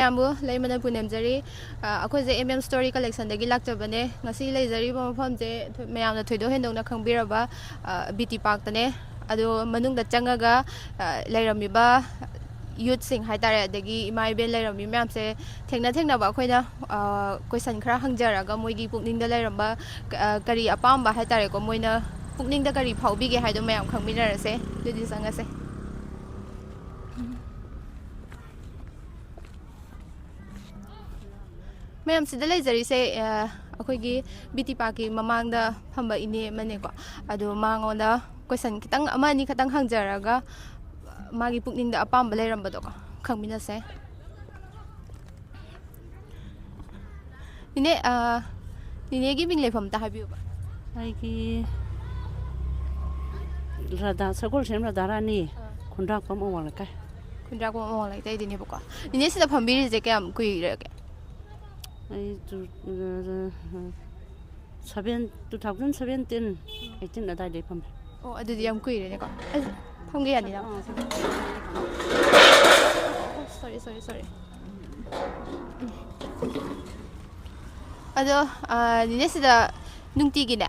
Ambu lay mana punem jari akhoi je story collection dagi lakchabane ngasi lay jari ba mafam je mayam na thoido hendong na khangbiraba BT Park tane ado manung da changaga lairami ba youth sing haitare dagi imai ben lairami mayam se thengna ba khoina question khara hangjaraga moigi pukning da lairamba kari apam ba haitare ko moina pukning da kari phaubi ge haido mayam khangminara se dudi sangase Ma'am, sida lay jari se akhoi BT Park ki mamang da phamba ine mane ko ado mango da question kitang amani khatang hangjaraga magi pukning da apam balai ramba do ko khangmina se nine gi bing le pham ta habiu ba ai ki rada sagol sem rada rani khundrak pam ong la kai khundrak pam ong la tai dine ba ko nine sida phambiri je kam kui re ke ai 2017 18 da dai pham oh adu di am kui re ne ko pham ge yani na sorry ado nine sida nungti gi na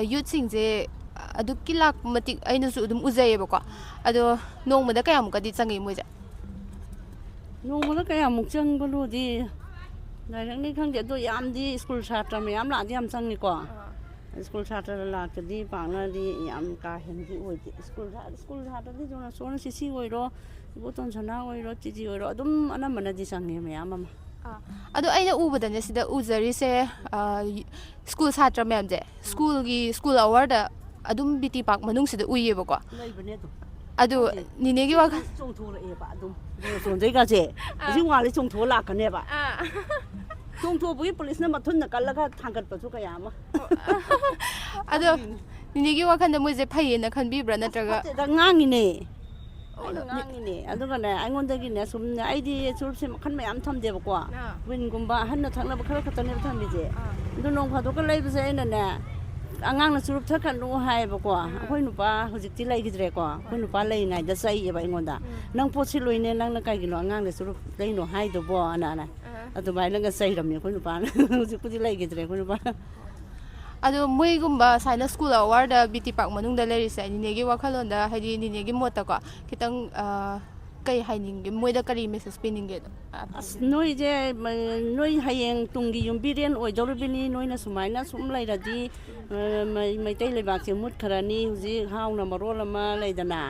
youth sing je adu kilak matik aina su dum uzai ba ko ado nong ma da kayam ka di changi mo ja nong ma da kayam muk chang ba lu di nai rang ni khang de do yam di school chatra me yam la di yam chang ni ko school chatra la ka di pa na di yam ka hen di oi di school chatra di jona so na si oi ro bo ton chana oi ro chi oi ro dum ana mana di chang ni me yam ma ado aina ubada ne sida uzari se school chatra mem je school hour da adum BT Park manung sida uye ba ko lai bane to ado nine gi wa chong tho la e ba adum so dei ga je ji wa le chong tho la ka ne ba chong tho bu police na ma thun na kal la ga thangat pa chu ka ya ma ado nine gi wa khan da mo je phai na khan bi bra na traga da ngangi ne ngangi ne adu ga ne ai ngon da gi ne sum ne ai di sur se khan ma yam tham de ba ko win gum ba han na thang na ba khara khata ne tham bi je du nong pha do ka lai ba se na ne angang na surup thakan lu hai ba ko akhoi nu pa hojik ti lai gidre ko akhoi nu pa lai ngai da sai e ba ingon da nang po si loi ne nang na kai gi no angang na surup lai no hai do bo ana adu bai lang ga sai ram ne akhoi nu pa hojik ku ti lai gidre akhoi nu pa ado moi gumba saina school hour da BT Park manung da leri sai nine gi wakhalon da haidi nine gi mota ko kitang kai haining gi moi da kari message pinning ge noi je noi hayeng tungi yum biren oi dor bini noi na sumaina sum lai ra di mai tai le bak che mut kharani ji hauna marol ma lai dana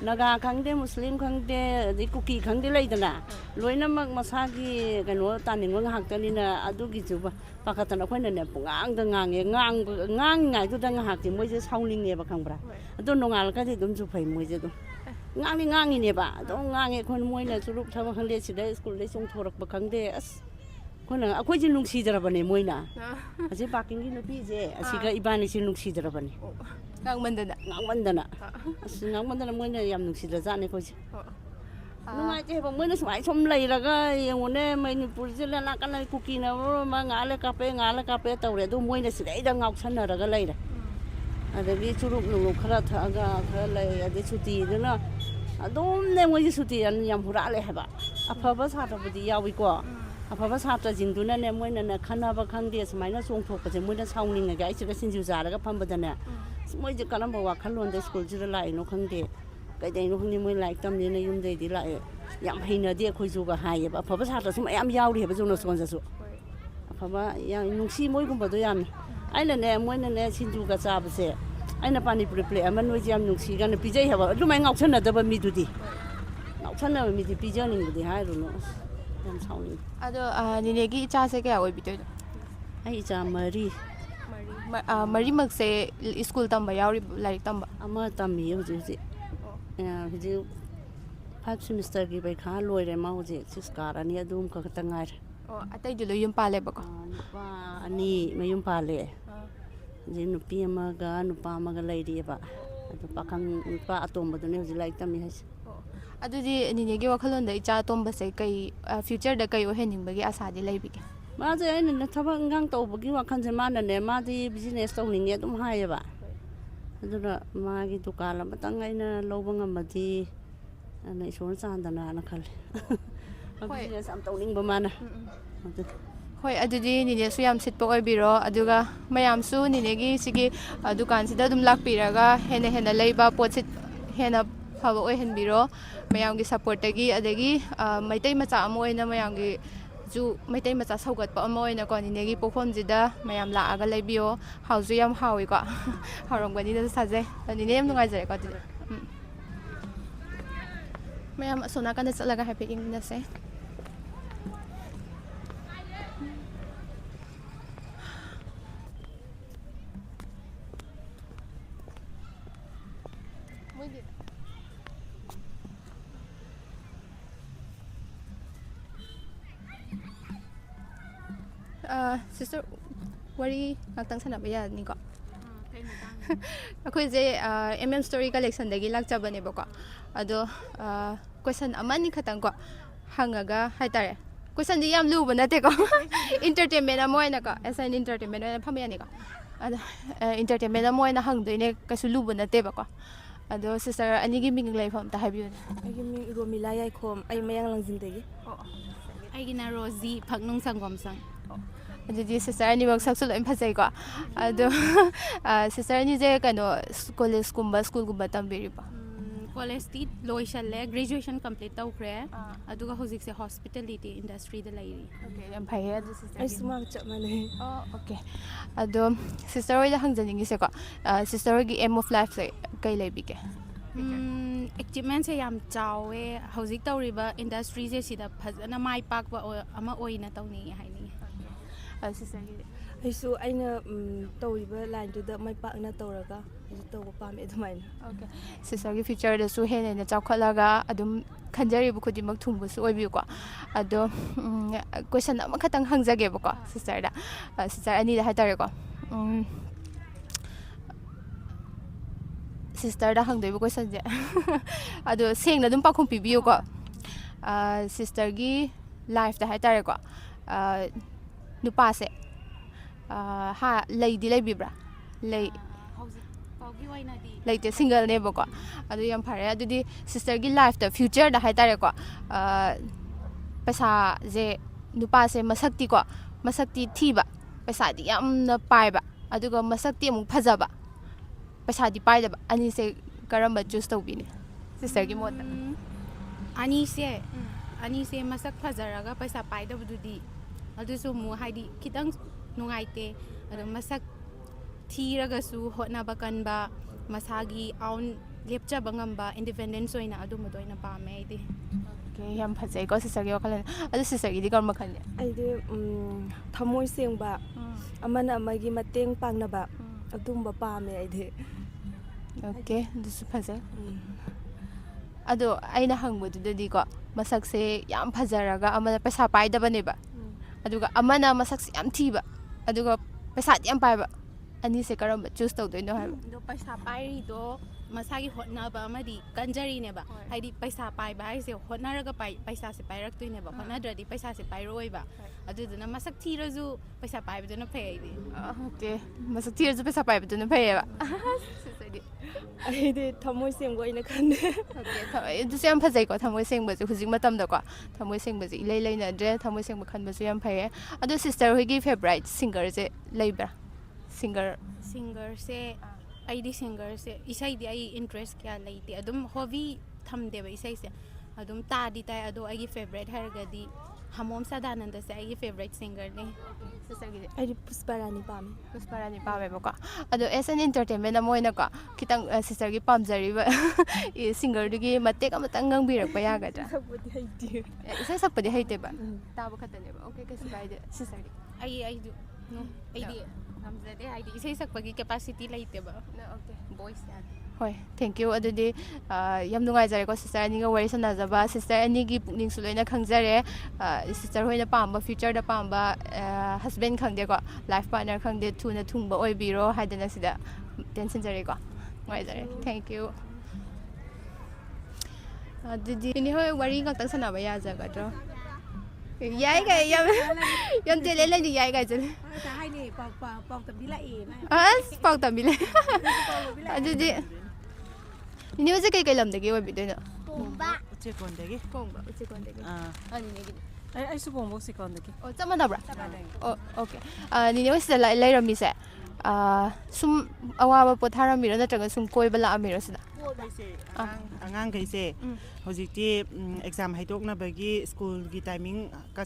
naga khangde muslim khangde di kuki khangde lai dana loina mak masagi kano taning wang hak tani na adu gi ju ba pakatan akhoi na ne pungang da ngang ngai tu da hak ti moi je sauling ne ba khangbra adu nongal ka di dum ju phai moi je du ngang ne ba do ngang e khon moi na churup thama khangde sida school le chung thorak ba khangde as khona akhoi ji nungsi jara bane moi na aje parking gi no pi je asiga ibani si nungsi jara bane ngang mandana moi na yam nungsi da jane ko ji nungai che ba moi na smai som lai ra ga yengone mai ni pur je la na kan lai kuki na ma ngale ka pe tawre do moi na sidai da ngau san ra ga lai ra adagi churup nu khara tha ga khara lai ade chuti duna adom ne moi chuti an yam hura le haba afaba sa ta budi yawi ko afaba sa ta jing duna ne moi na khana ba khang de smai na song thok pa je moi na sauning ga ai ga sinju za ra ga pham ba da ne moi je kalam ba wa khalon de school jira lai no khang de kai dai no khang ni moi lai tam ni na yum de di lai yam hina de khoi ju ga hai ba afaba sa ta sum ayam yaw ri ba ju no son za su afaba ya nungsi moi gum ba do yam ai na ne moi na ne sinju ga cha ba se ai na pani ple ama noi jam nungsi ga na pijai ha ba lu mai ngau chana da ba mi du di ngau chana mi di pijai ning di hai ru no yam sauni ado nine gi cha se kya oi bitoy ai cha mari mak se school tamba yauri like tamba ama tammi hu ji ji 5 semester gi bai kha loi re ma hu ji 6 kar ani adum ka ta ngai oh atai ju lo yum pale ba ko pa ani mayum pale ji nu pi ma ga nu pa ma ga lai ri ba adu pakang pa atom ba ne hu ji like tammi has adu di nine gi wakhalon da icha tomba se kai future da kai o hening ba gi asa di lai bi ke ma je ai na thaba ngang to ba gi wakhan je ma na ne ma di business to ning ye dum hai ba adu na ma gi dukan la matang ai na lo ba ngam ba di ana ison san da na khal business ꯌꯥꯝ ꯇꯧꯅꯤꯡꯕ ꯃꯥꯅ ꯍꯣꯏ ꯑꯗꯨꯗꯤ ꯅꯤꯅꯦꯁꯨ ꯌꯥꯝ ꯁꯤꯠꯄ ꯑꯣꯏꯕꯤꯔꯣ ꯑꯗꯨꯒ ꯃꯌꯥꯝꯁꯨ ꯅꯤꯅꯦꯒꯤ ꯁꯤꯒꯤ ꯗꯨꯀꯥꯟꯁꯤꯗ ꯑꯗꯨꯝ ꯂꯥꯛꯄꯤꯔꯒ ꯍꯦꯟꯅ ꯂꯩꯕ ꯄꯣꯠꯁꯤꯠ ꯍꯦꯟꯅ ꯐꯕ ꯑꯣꯏꯍꯟꯕꯤꯔꯣ ꯃꯌꯥꯝꯒꯤ ꯁꯞꯄꯣꯔꯠꯇꯒꯤ ꯑꯗꯒꯤ ꯃꯩꯇꯩ ꯃꯆꯥ ꯑꯃ ꯑꯣꯏꯅ ꯃꯌꯥꯝꯒꯤ ꯖꯨ ꯃꯩꯇꯩ ꯃꯆꯥ ꯁꯧꯒꯠꯄ ꯑꯃ ꯑꯣꯏꯅꯀꯣ ꯅꯤꯅꯦꯒꯤ ꯄꯣꯛꯐꯝꯁꯤꯗ ꯃꯌꯥꯝ ꯂꯥꯛꯑꯒ ꯂꯩꯕꯤꯌꯣ ꯍꯥꯎꯁꯨ ꯌꯥꯝ ꯍꯥꯎꯋꯤꯀꯣ ꯍꯥꯎꯔꯝꯒꯅꯤꯅꯁꯨ ꯊꯥꯖꯩ ꯅꯤꯅꯦ ꯌꯥꯝ ꯅꯨꯡꯉꯥꯏꯖꯔꯦꯀꯣ ꯑꯗꯨꯗꯤ ꯃꯌꯥꯝ ꯑꯁꯣꯝ ꯅꯥꯀꯟꯗ ꯆꯠꯂꯒ ꯍꯥꯏꯐꯦꯠ ꯌꯦꯡꯃꯤꯟꯅꯁꯦ ꯁꯤꯁꯇꯔ ꯋꯥꯔꯤ ꯉꯥꯛꯇꯪ ꯁꯥꯟꯅꯕ ꯌꯥꯅꯤꯀꯣ ꯑꯩꯈꯣꯏꯁꯦ ꯁ꯭ꯇꯣꯔꯤ ꯀꯂꯦꯛꯁꯟꯗꯒꯤ ꯂꯥꯛꯆꯕꯅꯦꯕꯀꯣ ꯑꯗꯣ ꯀꯣꯏꯁꯟ ꯑꯃꯅꯤ ꯈꯛꯇꯪꯀꯣ ꯍꯪꯉꯒ ꯍꯥꯏꯇꯥꯔꯦ ꯀꯣꯏꯁꯟꯗꯤ ꯌꯥꯝ ꯂꯨꯕ ꯅꯠꯇꯦꯀꯣ ꯏꯟꯇꯔꯇꯦꯟꯃꯦꯟ ꯑꯃ ꯑꯣꯏꯅꯀꯣ ꯑꯦꯁ ꯑꯦꯟ ꯏꯟꯇꯔꯇꯦꯟꯃꯦꯟ ꯑꯣꯏꯅ ꯐꯝꯕ ꯌꯥꯅꯤꯀꯣ ꯑꯗꯣ ꯏꯟꯇꯔꯇꯦꯟꯃꯦꯟ ꯑꯃ ꯑꯣꯏꯅ ꯍꯪꯗꯣꯏꯅꯦ ꯀꯩꯁꯨ ꯂꯨꯕ ꯅꯠꯇꯦꯕꯀꯣ ꯑꯗꯣ ꯁꯤꯁꯇꯔ ꯑꯅꯤꯒꯤ ꯃꯤꯡ ꯂꯩꯐꯝ ꯑꯝꯇ ꯍꯥꯏꯕꯤꯌꯨꯅꯦ ꯑꯩꯒꯤ ꯃꯤꯡ ꯔꯣꯃꯤꯂꯥ ꯌꯥꯏꯈꯣꯝ ꯑꯩ ꯃꯌꯥꯡ ꯂꯪꯖꯤꯡꯗꯒꯤ ꯑꯩꯒꯤꯅ ꯔꯣꯖꯤ ꯐꯛꯅꯨꯡ ꯁꯪꯒꯣꯝꯁꯪ ꯑꯗꯨꯗꯤ ꯁꯤꯁꯇꯔ ꯑꯅꯤꯃꯛ ꯁꯛꯁꯨ ꯂꯣꯏ ꯐꯖꯩꯀꯣ ꯑꯗꯣ ꯁꯤꯁꯇꯔ ꯑꯅꯤꯁꯦ ꯀꯩꯅꯣ ꯀꯣꯂꯦꯖꯀꯨꯝꯕ ꯁ꯭ꯀꯨꯜꯒꯨꯝꯕ ꯇꯝꯕꯤꯔꯤꯕꯣ ꯀꯣꯂꯦꯖꯇꯤ ꯂꯣꯏꯁꯜꯂꯦ ꯒ꯭ꯔꯦꯖꯨꯑꯦꯁꯟ ꯀꯝꯄ꯭ꯂꯤꯠ ꯇꯧꯈ꯭ꯔꯦ ꯑꯗꯨꯒ ꯍꯧꯖꯤꯛꯁꯦ ꯍꯣꯁꯄꯤꯇꯥꯂꯤꯇꯤ ꯏꯟꯗꯁꯇ꯭ꯔꯤꯗ ꯂꯩꯔꯤ ꯑꯣꯀꯦ ꯌꯥꯝ ꯐꯩꯌꯦ ꯑꯗꯨ ꯁꯤꯁꯇꯔꯒꯤ ꯑꯩꯁꯨ ꯃꯥꯒ ꯆꯞ ꯃꯥꯟꯅꯩ ꯑꯣꯀꯦ ꯑꯗꯣ ꯁꯤꯁꯇꯔ ꯍꯣꯏꯗ ꯍꯪꯖꯅꯤꯡꯉꯤꯁꯦꯀꯣ ꯁꯤꯁꯇꯔ ꯍꯣꯏꯒꯤ ꯑꯦꯝ ꯑꯣꯐ ꯂꯥꯏꯐꯁꯦ ꯀꯩ ꯂꯩꯕꯤꯒꯦ ꯑꯦꯆꯤꯞꯃꯦꯟꯁꯦ ꯌꯥꯝ ꯆꯥꯎꯋꯦ ꯍꯧꯖꯤꯛ ꯇꯧꯔꯤꯕ ꯏꯟꯗꯁꯇ꯭ꯔꯤꯁꯦ ꯁꯤꯗ ꯐꯖꯅ ꯃꯥꯏ ꯄꯥꯛꯄ ꯑꯃ ꯑꯣꯏꯅ ꯇꯧꯅꯤꯡꯉꯦ ꯍꯥꯏꯅꯤꯡꯉꯦ ꯁꯤꯁꯇꯔꯒꯤꯗꯤ ꯑꯩꯁꯨ ꯑꯩꯅ ꯇꯧꯔꯤꯕ ꯂꯥꯏꯟꯗꯨꯗ ꯃꯥꯏ ꯄꯥꯛꯅ ꯇꯧꯔꯒ ꯑꯩꯁꯨ ꯇꯧꯕ ꯄꯥꯝꯃꯦ ꯑꯗꯨꯃꯥꯏꯅ ꯑꯣꯀꯦ ꯁꯤꯁꯇꯔꯒꯤ ꯐ꯭ꯌꯨꯆꯔꯗꯁꯨ ꯍꯦꯟꯅ ꯆꯥꯎꯈꯠꯂꯒ ꯑꯗꯨꯝ ꯈꯟꯖꯔꯤꯕ ꯈꯨꯗꯤꯡꯃꯛ ꯊꯨꯡꯕꯁꯨ ꯑꯣꯏꯕꯤꯌꯨꯀꯣ ꯑꯗꯣ ꯀꯣꯏꯁꯟ ꯑꯃꯈꯛꯇꯪ ꯍꯪꯖꯒꯦꯕꯀꯣ ꯁꯤꯁꯇꯔꯗ ꯁꯤꯁꯇꯔ ꯑꯅꯤꯗ ꯍꯥꯏꯇꯥꯔꯦꯀꯣ ꯁꯤꯁꯇꯔꯗ ꯍꯪꯗꯣꯏꯕ ꯀꯣꯏꯁꯟꯁꯦ ꯑꯗꯣ ꯁꯦꯡꯅ ꯑꯗꯨꯝ ꯄꯥꯎꯈꯨꯝ ꯄꯤꯕꯤꯌꯨꯀꯣ ꯁꯤꯁꯇꯔꯒꯤ ꯂꯥꯏꯐꯇ ꯍꯥꯏꯇꯥꯔꯦꯀꯣ ꯅꯨꯄꯥꯁꯦ ꯂꯩꯗꯤ ꯂꯩꯕꯤꯕ꯭ꯔꯥ ꯂꯩ ꯍꯧꯖꯤꯛ ꯐꯥꯎꯒꯤ ꯑꯣꯏꯅꯗꯤ ꯂꯩꯇꯦ ꯁꯤꯡꯒꯜꯅꯦꯕꯀꯣ ꯑꯗꯨ ꯌꯥꯝ ꯐꯔꯦ ꯑꯗꯨꯗꯤ ꯁꯤꯁꯇꯔꯒꯤ ꯂꯥꯏꯐꯇ ꯐ꯭ꯌꯨꯆꯔꯗ ꯍꯥꯏꯇꯥꯔꯦꯀꯣ ꯄꯩꯁꯥꯁꯦ ꯅꯨꯄꯥꯁꯦ ꯃꯁꯛꯇꯤ ꯊꯤꯕ ꯄꯩꯁꯥꯗꯤ ꯌꯥꯝꯅ ꯄꯥꯏꯕ ꯑꯗꯨꯒ ꯃꯁꯛꯇꯤ ꯑꯃꯨꯛ ꯐꯖꯕ ꯄꯩꯁꯥꯗꯤ ꯄꯥꯏꯗꯕ ꯑꯅꯤꯁꯦ ꯀꯔꯝꯕ ꯆꯨꯁ ꯇꯧꯕꯤꯅꯤ ꯁꯤꯁꯇꯔꯒꯤ ꯃꯣꯠꯇ ꯑꯅꯤꯁꯦ ꯃꯁꯛ ꯐꯖꯔꯒ ꯄꯩꯁꯥ ꯄꯥꯏꯗꯕꯗꯨꯗꯤ ꯑꯗꯨꯁꯨ ꯑꯃꯨꯛ ꯍꯥꯏꯗꯤ ꯈꯤꯇꯪ ꯅꯨꯡꯉꯥꯏꯇꯦ ꯑꯗꯣ ꯃꯁꯛ ꯊꯤꯔꯒꯁꯨ ꯍꯣꯠꯅꯕ ꯀꯟꯕ ꯃꯁꯥꯒꯤ ꯑꯥꯎꯟ ꯂꯦꯞꯆꯕ ꯉꯝꯕ ꯏꯟꯗꯤꯄꯦꯟꯗꯦꯟꯁ ꯑꯣꯏꯅ ꯑꯗꯨꯝꯕꯗꯣ ꯑꯣꯏꯅ ꯄꯥꯝꯃꯦ ꯑꯩꯗꯤ ꯑꯣꯀꯦ ꯌꯥꯝ ꯐꯖꯩꯀꯣ ꯁꯤꯁꯇꯔꯒꯤ ꯋꯥꯈꯜꯂꯣꯟ ꯑꯗꯨ ꯁꯤꯁꯇꯔꯒꯤꯗꯤ ꯀꯔꯝꯕ ꯈꯜꯂꯤ ꯑꯩꯗꯤ ꯊꯃꯣꯏ ꯁꯦꯡꯕ ꯑꯃꯅ ꯑꯃꯒꯤ ꯃꯇꯦꯡ ꯄꯥꯡꯅꯕ ꯑꯗꯨꯝꯕ ꯄꯥꯝꯃꯦ ꯑꯩꯗꯤ ꯑꯣꯀꯦ ꯑꯗꯨꯁꯨ ꯐꯖꯩ ꯑꯗꯣ ꯑꯩꯅ ꯍꯪꯕꯗꯨꯗꯗꯤꯀꯣ ꯃꯁꯛꯁꯦ ꯌꯥꯝ ꯐꯖꯔꯒ ꯑꯃꯅ ꯄꯩꯁꯥ パイꯗꯕꯅꯦꯕ ꯑꯗꯨꯒ ꯑꯃꯅ ꯃꯁꯛꯁꯦ ꯌꯥꯝ ꯊꯤꯕ ꯑꯗꯨꯒ ꯄꯩꯁꯥꯗꯤ ꯌꯥꯝ ꯄꯥꯏꯕ ꯑꯅꯤꯁꯦ ꯀꯔꯝꯕ ꯆꯨꯁ ꯇꯧꯗꯣꯏꯅꯣ ꯍꯥꯏꯕ ꯑꯗꯣ ꯄꯩꯁꯥ ꯄꯥꯏꯔꯤꯗꯣ ꯃꯁꯥꯒꯤ ꯍꯣꯠꯅꯕ ꯑꯃꯗꯤ ꯀꯟꯖꯔꯤꯅꯦꯕ ꯍꯥꯏꯗꯤ ꯄꯩꯁꯥ ꯄꯥꯏꯕ ꯍꯥꯏꯁꯦ ꯍꯣꯠꯅꯔꯒ ꯄꯩꯁꯥꯁꯦ ꯄꯥꯏꯔꯛꯇꯣꯏꯅꯦꯕ ꯍꯣꯠꯅꯗ꯭ꯔꯗꯤ ꯄꯩꯁꯥꯁꯦ ꯄꯥꯏꯔꯛꯑꯣꯏꯕ ꯑꯗꯨꯗꯨꯅ ꯃꯁꯛ ꯊꯤꯔꯁꯨ ꯄꯩꯁꯥ ꯄꯥꯏꯕꯗꯨꯅ ꯐꯩ ꯑꯩꯗꯤ ꯑꯣꯀꯦ ꯃꯁꯛ ꯊꯤꯔꯁꯨ ꯄꯩꯁꯥ ꯄꯥꯏꯕꯗꯨꯅ ꯐꯩꯌꯦꯕ ꯑꯩꯗꯤ ꯊꯃꯣꯏ ꯁꯦꯡꯕ ꯑꯣꯏꯅ ꯈꯟꯗꯦ ꯑꯗꯨꯁꯨ ꯌꯥꯝ ꯐꯖꯩꯀꯣ ꯊꯃꯣꯏ ꯁꯦꯡꯕꯁꯦ ꯍꯧꯖꯤꯛ ꯃꯇꯝꯗꯀꯣ ꯊꯃꯣꯏ ꯁꯦꯡꯕꯁꯦ ꯏꯂꯩ ꯂꯩꯅꯗ꯭ꯔꯦ ꯊꯃꯣꯏ ꯁꯦꯡꯕ ꯈꯟꯕꯁꯨ ꯌꯥꯝ ꯐꯩꯌꯦ ꯑꯗꯣ ꯁꯤꯁꯇꯔ ꯍꯣꯏꯒꯤ ꯐꯦꯚꯣꯔꯥꯏꯠ ꯁꯤꯡꯒꯔꯁꯦ ꯂꯩꯕ꯭ꯔꯥ ꯁꯤꯡꯒꯔꯁꯦ ꯑꯩꯗꯤ ꯁꯤꯡꯒꯔꯁꯦ ꯏꯁꯩꯗꯤ ꯑꯩ ꯏꯟꯇꯔꯦꯁ ꯀꯌꯥ ꯂꯩꯇꯦ ꯑꯗꯨꯝ ꯍꯣꯕꯤ ꯊꯝꯗꯦꯕ ꯏꯁꯩꯁꯦ ꯑꯗꯨꯝ ꯇꯥꯗꯤ ꯇꯥꯏ ꯑꯗꯣ ꯑꯩꯒꯤ ꯐꯦꯚꯣꯔꯥꯏꯠ ꯍꯥꯏꯔꯒꯗꯤ ꯍꯃꯣꯝ ꯁꯗꯥꯅꯟꯗꯁꯦ ꯑꯩꯒꯤ ꯐꯦꯚꯣꯔꯥꯏꯠ ꯁꯤꯡꯒꯔꯅꯦ ꯁꯤꯁꯇꯔꯒꯤꯗꯤ ꯑꯩꯗꯤ ꯄꯨꯁꯄꯥꯔꯥꯅꯤ ꯄꯥꯝꯃꯦ ꯄꯨꯁꯄꯥꯔꯥꯅꯤ ꯄꯥꯝꯃꯦꯕꯀꯣ ꯑꯗꯣ ꯑꯦꯁ ꯑꯦꯟ ꯏꯟꯇꯔꯇꯦꯟꯃꯦꯟ ꯑꯃ ꯑꯣꯏꯅꯀꯣ ꯈꯤꯇꯪ ꯁꯤꯁꯇꯔꯒꯤ ꯄꯥꯝꯖꯔꯤꯕ ꯁꯤꯡꯒꯔꯗꯨꯒꯤ ꯃꯇꯦꯛ ꯑꯃꯇꯪ ꯉꯪꯕꯤꯔꯛꯄ ꯌꯥꯒꯗ꯭ꯔꯥ ꯁꯛꯄꯗꯤ ꯍꯩꯇꯦ ꯏꯁꯩ ꯁꯛꯄꯗꯤ ꯍꯩꯇꯦꯕ ꯇꯥꯕ ꯈꯛꯇꯅꯦꯕ ꯑꯣꯀꯦ ꯀꯩꯁꯨ ꯀꯥꯏꯗꯦ ꯁꯤꯁꯇꯔꯗꯤ ꯑꯩꯗꯤ ꯉꯝꯖꯗꯦ ꯍꯥꯏꯗꯤ ꯏꯁꯩ ꯁꯛꯄꯒꯤ ꯀꯦꯄꯥꯁꯤꯇꯤ ꯂꯩꯇꯦꯕ ꯑꯣꯀꯦ ꯚꯣꯏꯁ ꯌꯥꯗꯦ ꯍꯣꯏ ꯊꯦꯡꯛ ꯌꯨ ꯑꯗꯨꯗꯤ ꯌꯥꯝ ꯅꯨꯡꯉꯥꯏꯖꯔꯦꯀꯣ ꯁꯤꯁꯇꯔ ꯑꯅꯤꯒ ꯋꯥꯔꯤ ꯁꯥꯟꯅꯖꯕ ꯁꯤꯁꯇꯔ ꯑꯅꯤꯒꯤ ꯄꯨꯛꯅꯤꯡꯁꯨ ꯂꯣꯏꯅ ꯈꯪꯖꯔꯦ ꯁꯤꯁꯇꯔ ꯍꯣꯏꯅ ꯄꯥꯝꯕ ꯐ꯭ꯌꯨꯆꯔꯗ ꯄꯥꯝꯕ ꯍꯁꯕꯦꯟ ꯈꯪꯗꯦꯀꯣ ꯂꯥꯏꯐ ꯄꯥꯔꯠꯅꯔ ꯈꯪꯗꯦ ꯊꯨꯅ ꯊꯨꯡꯕ ꯑꯣꯏꯕꯤꯔꯣ ꯍꯥꯏꯗꯅ ꯁꯤꯗ ꯇꯦꯟꯁꯤꯟꯖꯔꯦꯀꯣ ꯅꯨꯡꯉꯥꯏꯖꯔꯦ ꯊꯦꯡꯛ ꯌꯨ ꯑꯗꯨꯗꯤ ꯏꯅꯦ ꯍꯣꯏ ꯋꯥꯔꯤ ꯉꯥꯛꯇꯪ ꯁꯥꯟꯅꯕ ꯌꯥꯖꯒꯗ꯭ꯔꯣ ꯌꯥꯏ ꯀꯥꯏ ꯌꯥꯝ ꯇꯦꯂꯦꯟ ꯂꯩꯅꯤ ꯌꯥꯏ ꯀꯥꯏꯖꯅꯤ ꯍꯥꯏꯅꯦ ꯄꯥꯎ ꯇꯝꯕꯤ ꯂꯥꯛꯑꯦꯅ ꯑꯁ ꯄꯥꯎ ꯇꯝꯕꯤ ꯂꯩ ꯑꯗꯨꯗꯤ ꯅꯤꯅꯦ ꯍꯧꯖꯤꯛ ꯀꯩꯀꯩ ꯂꯝꯗꯒꯤ ꯑꯣꯏꯕꯤꯗꯣꯏꯅꯣ ꯎꯆꯦꯛꯀꯣꯟꯗꯒꯤ ꯄꯣꯡꯕ ꯎꯆꯦꯛꯀꯣꯟꯗꯒꯤ ꯅꯤꯅꯦꯒꯤꯗꯤ ꯑꯩꯁꯨ ꯄꯣꯡꯕ ꯎꯆꯦꯛꯀꯣꯟꯗꯒꯤ ꯑꯣ ꯆꯞ ꯃꯥꯟꯅꯕ꯭ꯔꯥ ꯑꯣ ꯑꯣꯀꯦ ꯅꯤꯅꯦ ꯍꯣꯏ ꯁꯤꯗ ꯂꯩꯔꯝꯃꯤꯁꯦ ꯁꯨꯝ ꯑꯋꯥꯕ ꯄꯣꯊꯥꯔꯝꯃꯤꯔꯣ ꯅꯠꯇ꯭ꯔꯒ ꯁꯨꯝ ꯀꯣꯏꯕ ꯂꯥꯛꯑꯝꯃꯤꯔꯣ ꯁꯤꯗ ꯑꯉꯥꯡꯈꯩꯁꯦ ꯍꯧꯖꯤꯛꯇꯤ ꯑꯦꯛꯖꯥꯝ ꯍꯥꯏꯗꯣꯛꯅꯕꯒꯤ ꯁ꯭ꯀꯨꯜꯒꯤ ꯇꯥꯏꯃꯤꯡ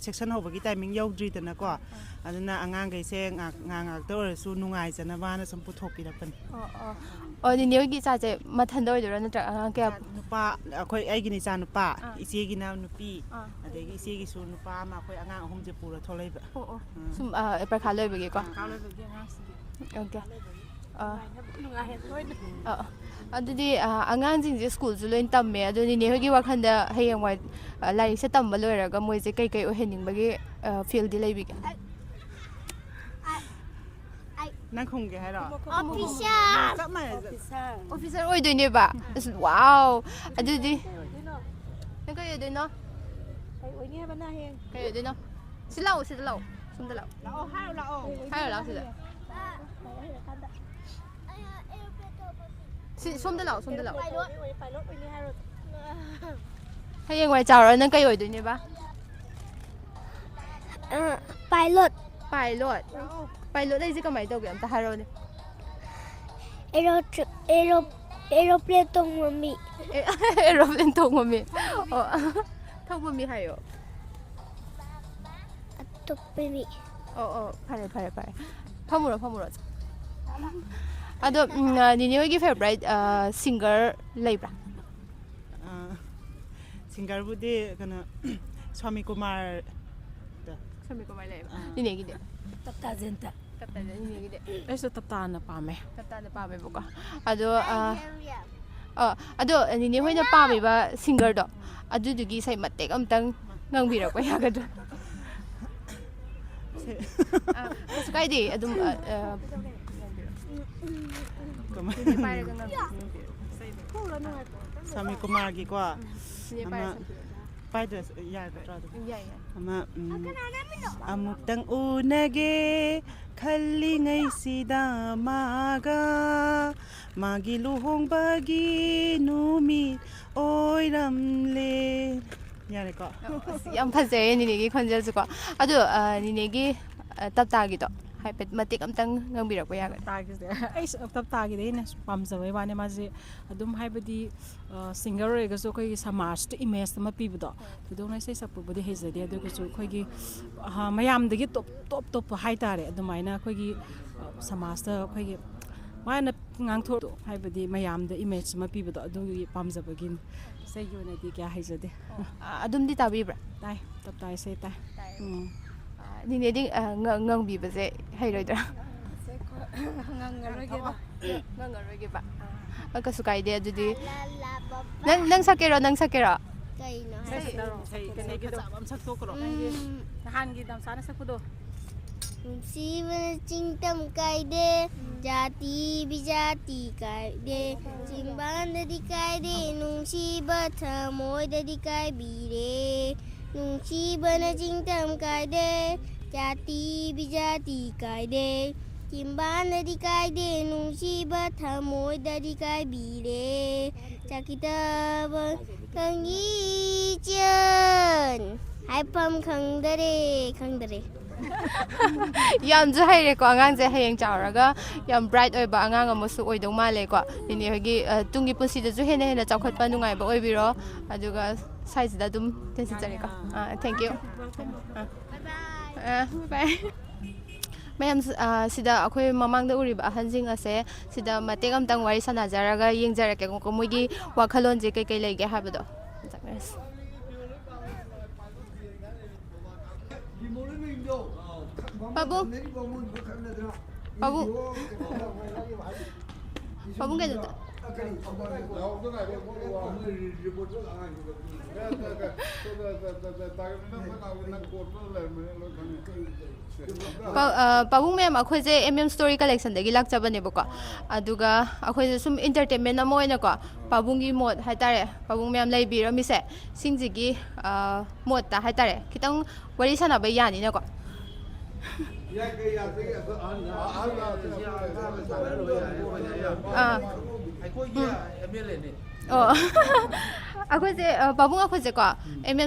ꯁꯦꯛꯁꯟ ꯍꯧꯕꯒꯤ ꯇꯥꯏꯃꯤꯡ ꯌꯧꯗ꯭ꯔꯤꯗꯅꯀꯣ ꯑꯗꯨꯅ ꯑꯉꯥꯡꯈꯩꯁꯦ ꯉꯥꯛꯇ ꯑꯣꯏꯔꯁꯨ ꯅꯨꯡꯉꯥꯏꯖꯅꯕꯅ ꯁꯨꯝ ꯄꯨꯊꯣꯛꯄꯤꯔꯛꯄꯅꯤ ꯑꯣ ꯅꯤꯅꯦ ꯍꯣꯏꯒꯤ ꯏꯆꯥꯁꯦ ꯃꯊꯟꯗ ꯑꯣꯏꯗꯣꯏꯔꯣ ꯅꯠꯇ꯭ꯔꯒ ꯑꯉꯥꯡ ꯀꯌꯥ ꯅꯨꯄꯥ ꯑꯩꯒꯤꯅ ꯏꯆꯥ ꯅꯨꯄꯥ ꯏꯆꯦꯒꯤꯅ ꯅꯨꯄꯤ ꯑꯗꯒꯤ ꯏꯆꯦꯒꯤꯁꯨ ꯅꯨꯄꯥ ꯑꯃ ꯑꯩꯈꯣꯏ ꯑꯉꯥꯡ ꯑꯍꯨꯝꯁꯦ ꯄꯨꯔ ꯊꯣꯛꯂꯛꯏꯕ ꯁꯨꯝ ꯄꯔꯤꯈꯥ ꯂꯣꯏꯕꯒꯤꯀꯣ ꯑꯣꯀꯦ ꯑꯗꯨꯗꯤ ꯑꯉꯥꯡꯁꯤꯡꯁꯦ ꯁ꯭ꯀꯨꯜꯁꯨ ꯂꯣꯏ ꯇꯝꯃꯦ ꯑꯗꯨ ꯅꯤꯅꯦ ꯍꯣꯏꯒꯤ ꯋꯥꯈꯜꯗ ꯍꯌꯦꯡꯋꯥꯏ ꯂꯥꯏꯔꯤꯛꯁꯦ ꯇꯝꯕ ꯂꯣꯏꯔꯒ ꯃꯣꯏꯁꯦ ꯀꯩꯀꯩ ꯑꯣꯏꯍꯟꯅꯤꯡꯕꯒꯤ ꯐꯤꯜꯗꯤ ꯂꯩꯕꯤꯒꯦ ꯅꯪ ꯈꯨꯝꯒꯦ ꯍꯥꯏꯔꯣ ꯑꯣꯐꯤꯁꯥꯔ ꯑꯣꯏꯗꯣꯏꯅꯦꯕ ꯑꯁ ꯋꯥꯎ ꯑꯗꯨꯗꯤ ꯅꯪ ꯀꯩ ꯑꯣꯏꯗꯣꯏꯅꯣ ꯀꯩ ꯑꯣꯏꯅꯤ ꯍꯥꯏꯕꯅ ꯍꯌꯦꯡ ꯀꯩ ꯑꯣꯏꯗꯣꯏꯅꯣ ꯁꯤꯗ ꯂꯥꯛꯑꯣ ꯁꯣꯝꯗ ꯂꯥꯛꯑꯣ ꯍꯥꯏꯔꯣ ꯁꯤꯗ ꯁꯣꯝꯗ ꯂꯥꯛꯑꯣ ꯄꯥꯏꯂꯣꯠ ꯑꯣꯏꯅꯤ ꯍꯥꯏꯔꯣ ꯍꯌꯦꯡꯋꯥꯏ ꯆꯥꯎꯔ ꯅꯪ ꯀꯩ ꯑꯣꯏꯗꯣꯏꯅꯦꯕ ꯄꯥꯏꯂꯣꯠ ꯄꯥꯏꯂꯣꯠ ꯍꯥꯏꯁꯦ ꯀꯃꯥꯏꯅ ꯇꯧꯒꯦ ꯑꯝꯇ ꯍꯥꯏꯔꯛꯑꯣꯅꯦ ꯑꯦꯔꯣꯄ꯭ꯂꯦꯟ ꯇꯣꯡꯕ ꯃꯤ ꯑꯦꯔꯣꯄ꯭ꯂꯦꯟ ꯇꯣꯡꯕ ꯃꯤ ꯑꯣ ꯊꯧꯕ ꯃꯤ ꯍꯥꯏꯌꯣ ꯑꯇꯣꯞꯄ ꯃꯤ ꯑꯣ ꯐꯔꯦ ꯐꯝꯃꯨꯔꯣ ꯑꯗꯣ ꯅꯤꯅꯦ ꯍꯣꯏꯒꯤ ꯐꯦꯚꯣꯔꯥꯏꯠ ꯁꯤꯡꯒꯔ ꯂꯩꯕ꯭ꯔꯥ ꯁꯤꯡꯒꯔꯕꯨꯗꯤ ꯀꯩꯅꯣ ꯁ꯭ꯋꯥꯃꯤ ꯀꯨꯃꯥꯔ ꯂꯩꯌꯦꯕ ꯅꯤꯅꯦꯒꯤꯗꯤ ꯇꯞꯇꯥꯖꯦꯟꯇ ꯅꯤꯅꯦꯒꯤꯗꯤ ꯑꯩꯁꯨ ꯇꯞꯇꯥꯅ ꯄꯥꯝꯃꯦ ꯄꯥꯝꯃꯦꯕꯀꯣ ꯑꯗꯣ ꯅꯤꯅꯦ ꯍꯣꯏꯅ ꯄꯥꯝꯃꯤꯕ ꯁꯤꯡꯒꯔꯗꯣ ꯑꯗꯨꯗꯨꯒꯤ ꯏꯁꯩ ꯃꯇꯦꯛ ꯑꯝꯇꯪ ꯉꯪꯕꯤꯔꯛꯄ ꯌꯥꯒꯗ꯭ꯔꯥ ꯀꯩꯁꯨ ꯀꯥꯏꯗꯦ ꯑꯗꯨꯝ ꯁ꯭ꯋꯥꯃꯤ ꯀꯨꯃꯥꯔꯒꯤꯀꯣ ꯑꯃ ꯄꯥꯏꯗ꯭ꯔꯁꯨ ꯌꯥꯒꯗ꯭ꯔꯥ ꯑꯃ ꯑꯃꯨꯛꯇꯪ ꯎꯅꯒꯦ ꯈꯜꯂꯤꯉꯩꯁꯤꯗ ꯃꯥꯒꯤ ꯂꯨꯍꯣꯡꯕꯒꯤ ꯅꯨꯃꯤꯠ ꯑꯣꯏꯔꯝꯂꯦ ꯌꯥꯔꯦꯀꯣ ꯌꯥꯝ ꯐꯖꯩꯌꯦ ꯅꯤꯅꯦꯒꯤ ꯈꯣꯟꯖꯦꯜꯁꯨꯀꯣ ꯑꯗꯣ ꯅꯤꯅꯦꯒꯤ ꯇꯞꯇꯥꯒꯤꯗꯣ ꯍꯥꯏꯐꯦꯠ ꯃꯇꯦꯛ ꯑꯝꯇꯪ ꯉꯪꯕꯤꯔꯛꯄ ꯌꯥꯒꯗ꯭ꯔꯥ ꯇꯞꯇꯥꯒꯤꯁꯦ ꯑꯩꯁꯨ ꯇꯞꯇꯥꯒꯤꯗꯤ ꯑꯩꯅ ꯄꯥꯝꯖꯕꯩ ꯋꯥꯅꯦ ꯃꯥꯁꯦ ꯑꯗꯨꯝ ꯍꯥꯏꯕꯗꯤ ꯁꯤꯡꯒꯔ ꯑꯣꯏꯔꯒꯁꯨ ꯑꯩꯈꯣꯏꯒꯤ ꯁꯃꯥꯖꯇ ꯏꯃꯦꯖ ꯑꯃ ꯄꯤꯕꯗꯣ ꯊꯣꯏꯗꯣꯛꯅ ꯏꯁꯩ ꯁꯛꯄꯕꯨꯗꯤ ꯍꯩꯖꯗꯦ ꯑꯗꯨꯒꯁꯨ ꯑꯩꯈꯣꯏꯒꯤ ꯃꯌꯥꯝꯗꯒꯤ ꯇꯣꯞꯄ ꯍꯥꯏꯇꯥꯔꯦ ꯑꯗꯨꯃꯥꯏꯅ ꯑꯩꯈꯣꯏꯒꯤ ꯁꯃꯥꯖꯇ ꯑꯩꯈꯣꯏꯒꯤ ꯃꯥꯅ ꯉꯥꯡꯊꯣꯛ ꯍꯥꯏꯕꯗꯤ ꯃꯌꯥꯝꯗ ꯏꯃꯦꯖ ꯑꯃ ꯄꯤꯕꯗꯣ ꯑꯗꯨꯒꯤ ꯄꯥꯝꯖꯕꯒꯤꯅꯤ ꯏꯁꯩꯒꯤ ꯑꯣꯏꯅꯗꯤ ꯀꯌꯥ ꯍꯩꯖꯗꯦ ꯑꯗꯨꯝꯗꯤ ꯇꯥꯕꯤꯕ꯭ꯔꯥ ꯇꯥꯏ ꯇꯞꯇꯥ ꯏꯁꯩ ꯇꯥꯏ ꯅꯤꯅꯦꯗꯤ ꯉꯪꯕꯤꯕꯁꯦ ꯍꯩꯔꯣꯏꯗ꯭ꯔꯥ ꯉꯪꯉꯔꯣꯏꯒꯦꯕ ꯀꯩꯁꯨ ꯀꯥꯏꯗꯦ ꯑꯗꯨꯗꯤ ꯅꯪ ꯁꯛꯀꯦꯔꯣ ꯀꯩꯅꯣ ꯐꯖꯕ ꯑꯃ ꯁꯛꯇꯣꯛꯈ꯭ꯔꯣ ꯅꯍꯥꯟꯒꯤ ꯗꯥꯝꯆꯥꯅ ꯁꯛꯄꯗꯣ ꯅꯨꯡꯁꯤꯕꯅ ꯆꯤꯡꯇꯝ ꯀꯥꯏꯗꯦ ꯖꯥꯇꯤ ꯕꯤꯖꯥꯇꯤ ꯀꯥꯏꯗꯦ ꯆꯤꯡꯕꯥꯟꯗꯗꯤ ꯀꯥꯏꯗꯦ ꯅꯨꯡꯁꯤꯕ ꯊꯃꯣꯏꯗꯗꯤ ꯀꯥꯏꯕꯤꯔꯦ ꯅꯨꯡꯁꯤꯕꯅ ꯆꯤꯡꯇꯝ ꯀꯥꯏꯗꯦ ꯖꯥꯇꯤ ꯕꯤꯖꯥꯇꯤ ꯀꯥꯏꯗꯦ ꯆꯤꯡꯕꯥꯟꯗꯗꯤ ꯀꯥꯏꯗꯦ ꯅꯨꯡꯁꯤꯕ ꯊꯃꯣꯏꯗꯗꯤ ꯀꯥꯏꯕꯤꯔꯦ ꯆꯥꯈꯤꯗꯕ ꯈꯪꯒꯤꯆꯟ ꯍꯥꯏꯐꯝ ꯈꯪꯗꯔꯦ ꯌꯥꯝꯁꯨ ꯍꯩꯔꯦꯀꯣ ꯑꯉꯥꯡꯁꯦ ꯍꯌꯦꯡ ꯆꯥꯎꯔꯒ ꯌꯥꯝ ꯕ꯭ꯔꯥꯏꯠ ꯑꯣꯏꯕ ꯑꯉꯥꯡ ꯑꯃꯁꯨ ꯑꯣꯏꯗꯧ ꯃꯥꯜꯂꯦꯀꯣ ꯅꯤꯅꯦ ꯍꯣꯏꯒꯤ ꯇꯨꯡꯒꯤ ꯄꯨꯟꯁꯤꯗꯁꯨ ꯍꯦꯟꯅ ꯆꯥꯎꯈꯠꯄ ꯅꯨꯡꯉꯥꯏꯕ ꯑꯣꯏꯕꯤꯔꯣ ꯑꯗꯨꯒ ꯁ꯭ꯋꯥꯏꯁꯤꯗ ꯑꯗꯨꯝ ꯇꯦꯟꯁꯤꯟꯖꯔꯦꯀꯣ ꯊꯦꯡꯛ ꯌꯨ ꯕꯥꯏ ꯃꯌꯥꯝ ꯁꯤꯗ ꯑꯩꯈꯣꯏ ꯃꯃꯥꯡꯗ ꯎꯔꯤꯕ ꯑꯍꯟꯁꯤꯡ ꯑꯁꯦ ꯁꯤꯗ ꯃꯇꯦꯛ ꯑꯃꯇꯪ ꯋꯥꯔꯤ ꯁꯥꯟꯅꯖꯔꯒ ꯌꯦꯡꯖꯔꯛꯀꯦꯀꯣ ꯃꯣꯏꯒꯤ ꯋꯥꯈꯜꯂꯣꯟꯁꯦ ꯀꯩꯀꯩ ꯂꯩꯒꯦ ꯍꯥꯏꯕꯗꯣ ꯄꯥꯕꯨꯡ ꯀꯩꯅꯣꯗ ꯄꯥꯕꯨꯡ ꯃꯌꯥꯝ ꯑꯩꯈꯣꯏꯁꯦ ꯁ꯭ꯇꯣꯔꯤ ꯀꯂꯦꯛꯁꯟꯗꯒꯤ ꯂꯥꯛꯆꯕꯅꯦꯕꯀꯣ ꯑꯗꯨꯒ ꯑꯩꯈꯣꯏꯁꯦ ꯁꯨꯝ ꯏꯟꯇꯔꯇꯦꯟꯃꯦꯟ ꯑꯃ ꯑꯣꯏꯅꯀꯣ ꯄꯥꯕꯨꯡꯒꯤ ꯃꯣꯠ ꯍꯥꯏꯇꯥꯔꯦ ꯄꯥꯕꯨꯡ ꯃꯌꯥꯝ ꯂꯩꯕꯤꯔꯝꯃꯤꯁꯦ ꯁꯤꯡꯁꯤꯒꯤ ꯃꯣꯠꯇ ꯍꯥꯏꯇꯥꯔꯦ ꯈꯤꯇꯪ ꯋꯥꯔꯤ ꯁꯥꯟꯅꯕ ꯌꯥꯅꯤꯅꯀꯣ ꯑꯣ ꯑꯩꯈꯣꯏꯁꯦ ꯄꯥꯕꯨꯡ ꯑꯩꯈꯣꯏꯁꯦꯀꯣ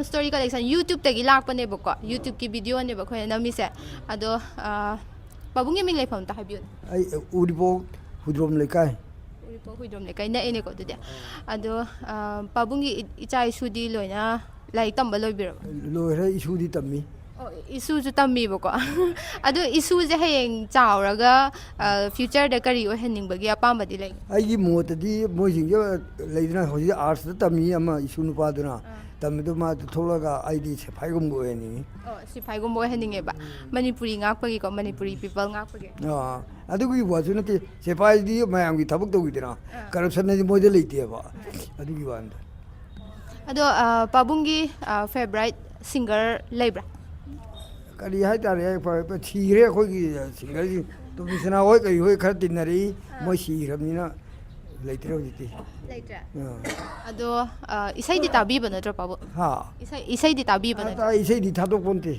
ꯁ꯭ꯇꯣꯔꯤ ꯀꯂꯦꯛꯁꯟ ꯌꯨꯇ꯭ꯌꯨꯕꯇꯒꯤ ꯂꯥꯛꯄꯅꯦꯕꯀꯣ ꯌꯨꯇ꯭ꯌꯨꯕꯀꯤ ꯚꯤꯗꯤꯑꯣꯅꯦꯕ ꯑꯩꯈꯣꯏꯅ ꯅꯝꯃꯤꯁꯦ ꯑꯗꯣ ꯄꯥꯕꯨꯡꯒꯤ ꯃꯤꯡ ꯂꯩꯐꯝ ꯑꯝꯇ ꯍꯥꯏꯕꯤꯌꯨ ꯑꯩ ꯎꯔꯤꯄꯣꯛ ꯍꯨꯏꯗ꯭ꯔꯣꯝ ꯂꯩꯀꯥꯏ ꯎꯔꯤꯄꯣꯛ ꯍꯨꯏꯗ꯭ꯔꯣꯝ ꯂꯩꯀꯥꯏ ꯅꯛꯑꯦꯅꯦꯀꯣ ꯑꯗꯨꯗꯤ ꯑꯗꯣ ꯄꯥꯕꯨꯡꯒꯤ ꯏꯆꯥ ꯏꯁꯨꯗꯤ ꯂꯣꯏꯅ ꯂꯥꯏꯔꯤꯛ ꯇꯝꯕ ꯂꯣꯏꯕꯤꯔꯕ ꯂꯣꯏꯔꯦ ꯏꯁꯨꯗꯤ ꯇꯝꯃꯤ ꯏꯁꯨꯁꯨ ꯇꯝꯃꯤꯕꯀꯣ ꯑꯗꯣ ꯏꯁꯨꯁꯦ ꯍꯌꯦꯡ ꯆꯥꯎꯔꯒ ꯐ꯭ꯌꯨꯆꯔꯗ ꯀꯔꯤ ꯑꯣꯏꯍꯟꯅꯤꯡꯕꯒꯤ ꯑꯄꯥꯝꯕꯗꯤ ꯂꯩ ꯑꯩꯒꯤ ꯃꯣꯠꯇꯗꯤ ꯃꯣꯏꯁꯤꯡꯁꯦ ꯂꯩꯗꯅ ꯍꯧꯖꯤꯛ ꯑꯥꯔꯠꯁꯇ ꯇꯝꯃꯤ ꯑꯃ ꯏꯁꯨ ꯅꯨꯄꯥꯗꯨꯅ ꯇꯝꯕꯗꯨ ꯃꯥ ꯊꯣꯛꯂꯒ ꯑꯩꯗꯤ ꯁꯤꯐꯥꯏꯒꯨꯝꯕ ꯑꯣꯏꯍꯟꯅꯤꯡꯉꯤ ꯁꯤꯐꯥꯏꯒꯨꯝꯕ ꯑꯣꯏꯍꯟꯅꯤꯡꯉꯦꯕ ꯃꯅꯤꯄꯨꯔꯤ ꯉꯥꯛꯄꯒꯤꯀꯣ ꯃꯅꯤꯄꯨꯔꯤ ꯄꯤꯄꯜ ꯉꯥꯛꯄꯒꯤ ꯑꯗꯨꯒꯤ ꯋꯥꯁꯨ ꯅꯠꯇꯦ ꯁꯤꯐꯥꯏꯗꯤ ꯃꯌꯥꯝꯒꯤ ꯊꯕꯛ ꯇꯧꯈꯤꯗꯅ ꯀꯔꯞꯁꯟ ꯍꯥꯏꯗꯤ ꯃꯣꯏꯗ ꯂꯩꯇꯦꯕ ꯑꯗꯨꯒꯤ ꯋꯥꯅꯤꯗ ꯑꯗꯣ ꯄꯥꯕꯨꯡꯒꯤ ꯐꯦꯚꯣꯔꯥꯏꯠ ꯁꯤꯡꯒꯔ ꯂꯩꯕ꯭ꯔꯥ ꯀꯔꯤ ꯍꯥꯏꯇꯥꯔꯦ ꯁꯤꯈ꯭ꯔꯦ ꯑꯩꯈꯣꯏꯒꯤ ꯁꯤꯡꯒꯔꯁꯤꯡ ꯇꯣꯃꯤꯁꯅꯥ ꯍꯣꯏ ꯀꯔꯤ ꯍꯣꯏ ꯈꯔ ꯇꯤꯟꯅꯔꯛꯏ ꯃꯣꯏ ꯁꯤꯈ꯭ꯔꯕꯅꯤꯅ ꯂꯩꯇ꯭ꯔꯦ ꯍꯧꯖꯤꯛꯇꯤ ꯂꯩꯇ꯭ꯔꯦ ꯑꯗꯣ ꯏꯁꯩꯗꯤ ꯇꯥꯕꯤꯕ ꯅꯠꯇ꯭ꯔꯣ ꯄꯥꯕꯨꯡ ꯍꯥ ꯏꯁꯩꯗꯤ ꯇꯥꯕꯤꯕ ꯅꯠꯇ꯭ꯔꯣ ꯏꯁꯩꯗꯤ ꯊꯥꯗꯣꯛꯄ ꯅꯠꯇꯦ